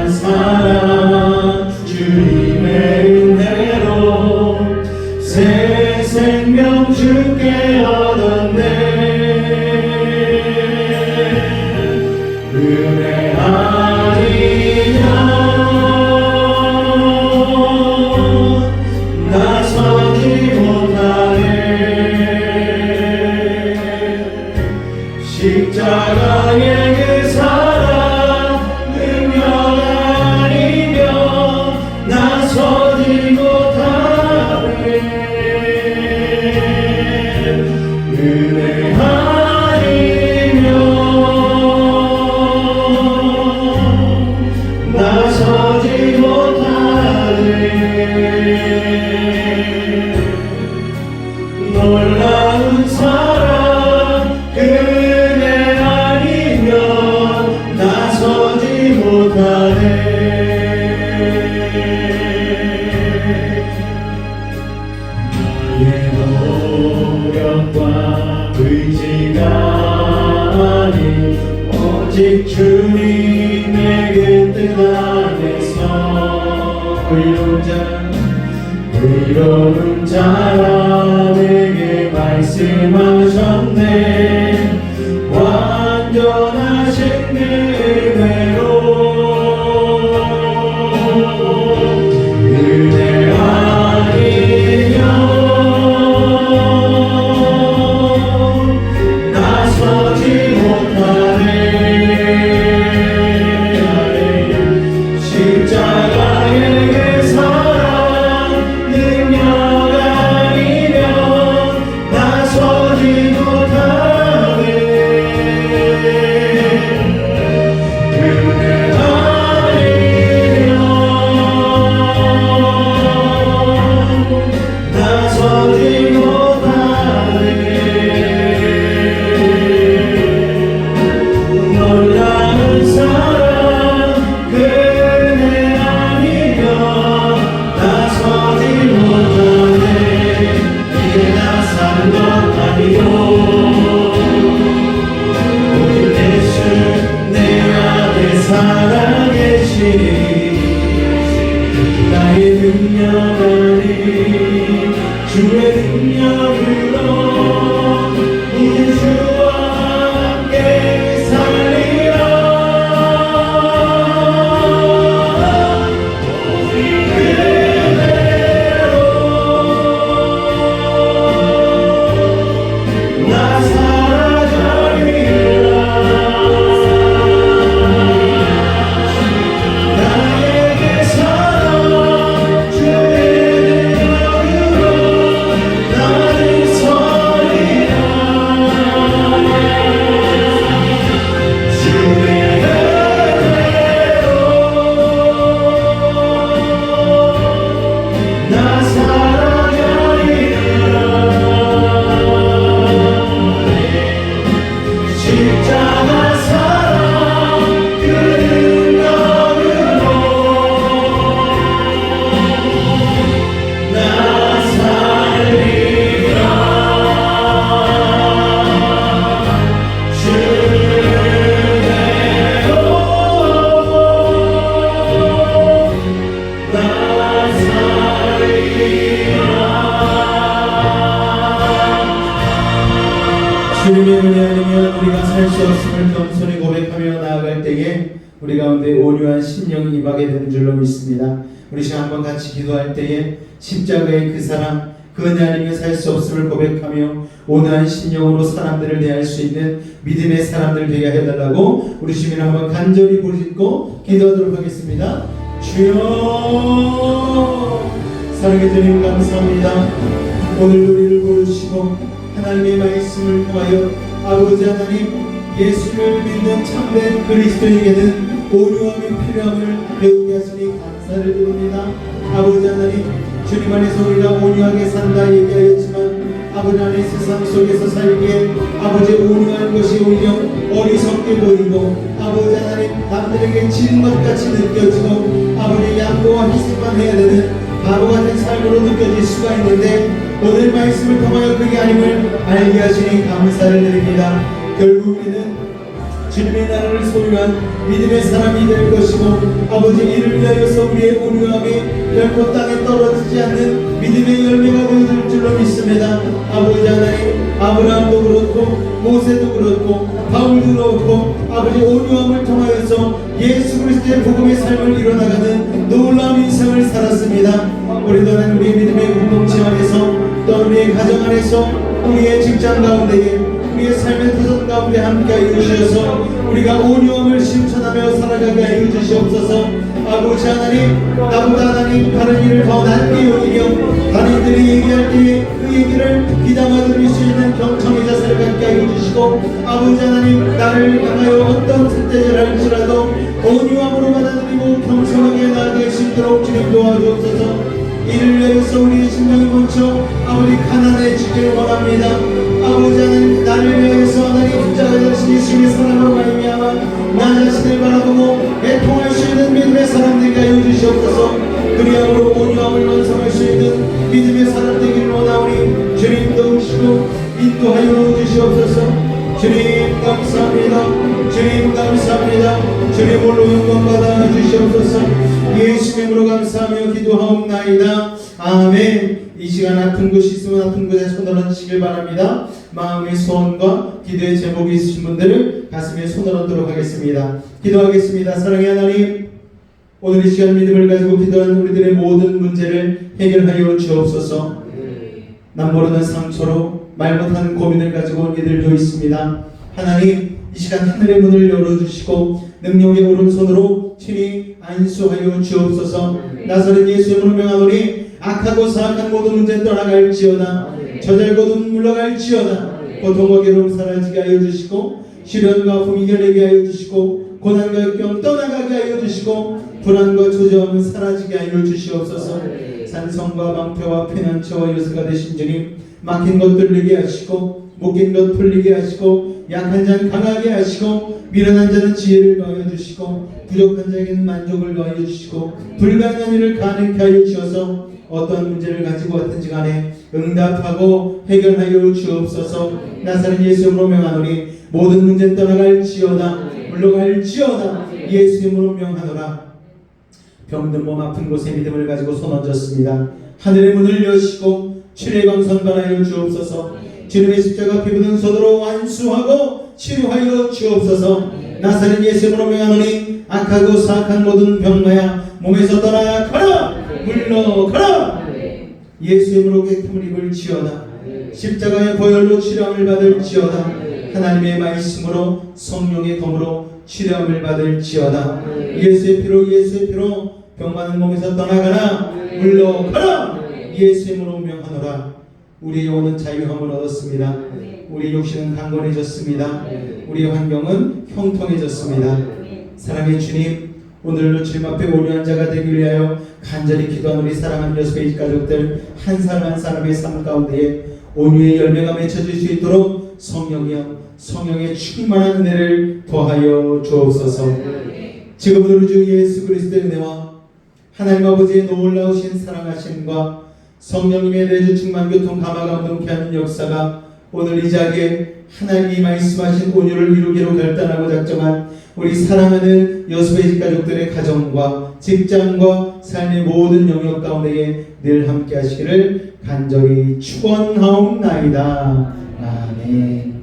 사랑 주님의 은혜로 새 생명 주께 얻었네. 은혜 아니면 나서지 못하네. 십자가의 그 사랑 능력 아니면 나서지 못하네. 은혜 아니면 나서지 못하네. 놀라운 사랑 은혜 아니면 나서지 못하네. 나의 노력과 의지가 아닌 오직 주님의 그 뜻 안에서 의로운 자라 내게 말씀하셨네. 완전하신 그 은혜로 은혜 아니면 나서지 못하네. 십자가의 그 사랑 능력 아니면 나서지 못하네. 은혜 아니면 나서지 못하네. 놀라운 사랑 은혜 아니면 나서지 못하네. 이게 나 사는 것 아니요 오직 예수 내 안에 살아계시 나의 능력 아닌 주의 능력으로 이제 주와 함께 살리라. 나 사라져리라. 나에게 사랑 주의 능력으로 나를 주님의 은혜 아니면 우리가 살 수 없음을 겸손히 고백하며 나아갈 때에 우리 가운데 온유한 심령이 임하게 되는 줄로 믿습니다. 우리 시간 한번 같이 기도할 때에 십자가의 그 사랑, 그 은혜 아니면 살 수 없음을 고백하며 온유한 심령으로 사람들을 대할 수 있는 믿음의 사람들 되게 해달라고 우리 주님 한번 간절히 부르짖고 기도하도록 하겠습니다. 주여, 사랑의 주님 감사합니다. 오늘 우리를 부르시고 하나님의 말씀을 통하여 아버지 하나님 예수를 믿는 참된 그리스도에게는 온유함이 필요함을 배우게 하시니 감사를 드립니다. 아버지 하나님, 주님 안에서 우리가 온유하게 산다 얘기하였지만 아버지 안에 세상 속에서 살기에 아버지 온유한 것이 오히려 어리석게 보이고 아버지 하나님 남들에게 지는 것 같이 느껴지고 아버지 양보와 희생만 해야 되는 바보 같은 삶으로 느껴질 수가 있는데 오늘 말씀을 통하여 그게 아님을 알게 하시니 감사를 드립니다. 결국 우리는 주님의 나라를 소유한 믿음의 사람이 될 것이고 아버지 이를 위하여서 우리의 온유함이 결코 땅에 떨어지지 않는 믿음의 열매가 되어질 줄로 믿습니다. 아버지 하나님, 아브라함도 그렇고 모세도 그렇고 바울도 그렇고 아버지 온유함을 통하여서 예수 그리스도의 복음의 삶을 이뤄나가는 놀라운 인생을 살았습니다. 우리도 하나님 우리의 믿음의 공동체 안에서 또 우리의 가정 안에서 우리의 직장 가운데에 우리의 삶의 도전 가운데 함께하여 주셔서 우리가 온유함을 실천하며 살아가게 하여 주시옵소서. 아버지 하나님, 나보다 하나님 다른 일을 더 낫게 여기며 단인들이 얘기할 때에 그 얘기를 귀담아 들을 수 있는 경청의 자세를 갖게 하여 주시고 아버지 하나님 나를 향하여 어떤 선택을 할지라도 온유함으로 받아들이고 겸손하게 나아갈 수 있도록 주님 도와주옵소서. 이를 위해서 우리의 심령이 먼저 아버지 가난해지기를 원합니다. 아버지 하나님 나를 위해서 하나님 십자가 자신 예수님의 사랑으로 말미암아 나 자신을 바라보고 애통할 수 있는 믿음의 사람들에게 하여 주시옵소서. 그리함으로 온유함을 완성할 수 있는 믿음의 사람 되기를 원하오니 주님 도우시고 인도하여 주시옵소서. 주님 감사합니다. 주님 감사합니다. 주님 홀로 영광 받아 주시옵소서. 예수의 이름으로 감사하며 기도하옵나이다. 아멘. 이 시간 아픈 곳이 있으면 아픈 곳에 손을 얹으시길 바랍니다. 마음의 소원과 기도의 제목이 있으신 분들은 가슴에 손을 얹도록 하겠습니다. 기도하겠습니다. 사랑의 하나님, 오늘 이 시간 믿음을 가지고 기도하는 우리들의 모든 문제를 해결하여 주옵소서. 남 모르는 상처로 말 못하는 고민을 가지고 온 이들도 있습니다. 하나님, 이 시간 하늘의 문을 열어주시고 능력의 오른손으로 친히 안수하여 주옵소서. 나사렛 예수의 이름으로 명하노니 악하고 사악한 모든 문제 떠나갈지어다. 저절거든 물러갈지어다. 고통과 괴로움 사라지게 하여 주시고 시련과 아픔 이겨내게 하여 주시고 고난과 역경 떠나가게 하여 주시고 불안과 초조함은 사라지게 하여 주시옵소서. 산성과 방패와 피난처와 요새가 되신 주님, 막힌 것 뚫리게 하시고 묶인 것 풀리게 하시고 약한 자는 강하게 하시고 미련한 자는 지혜를 더하여 주시고 부족한 자에게는 만족을 더하여 주시고 불가능한 일을 가능케 하여 주셔서 어떤 문제를 가지고 왔든지 간에 응답하고 해결하여 주옵소서. 나사렛 예수 이름으로 명하노니 모든 문제 떠나갈지어다. 물러갈지어다. 예수 이름으로 명하노라. 병든 몸 아픈 곳에 믿음을 가지고 손 얹었습니다. 하늘의 문을 여시고 치료의 광선 받아여 주옵소서. 주님의 십자가 피 묻은 손으로 완수하고 치료하여 주옵소서. 나사렛 예수 이름으로 명하노니 악하고 사악한 모든 병마야 몸에서 떠나가라. 물러가라. 예수 이름으로 깨끗함을 입을지어다. 십자가의 보혈로 치료함을 받을지어다. 하나님의 말씀으로 성령의 검으로 치료함을 받을지어다. 예수의 피로 병 많은 몸에서 떠나가라. 물러가라. 예수 이름으로 명하노라. 우리의 영혼은 자유함을 얻었습니다. 우리 육신은 강건해졌습니다. 우리의 환경은 형통해졌습니다. 사랑의 주님, 오늘도 주님 앞에 온유한 자가 되기 위하여 간절히 기도하는 우리 사랑하는 여수페이지 가족들 한 사람 한 사람의 삶 가운데에 온유의 열매가 맺혀질 수 있도록 성령의 충만한 은혜를 더하여 주옵소서. 지금은 우리 주 예수 그리스도의 은혜와 하나님 아버지의 놀라우신 사랑하심과 성령님의 내주 충만 교통 감화 감동케 하는 역사가 오늘 이 자리에 하나님이 말씀하신 온유를 이루기로 결단하고 작정한 우리 사랑하는 여수페이지 가족들의 가정과 직장과 삶의 모든 영역 가운데에 늘 함께 하시기를 간절히 축원하옵나이다. 아멘.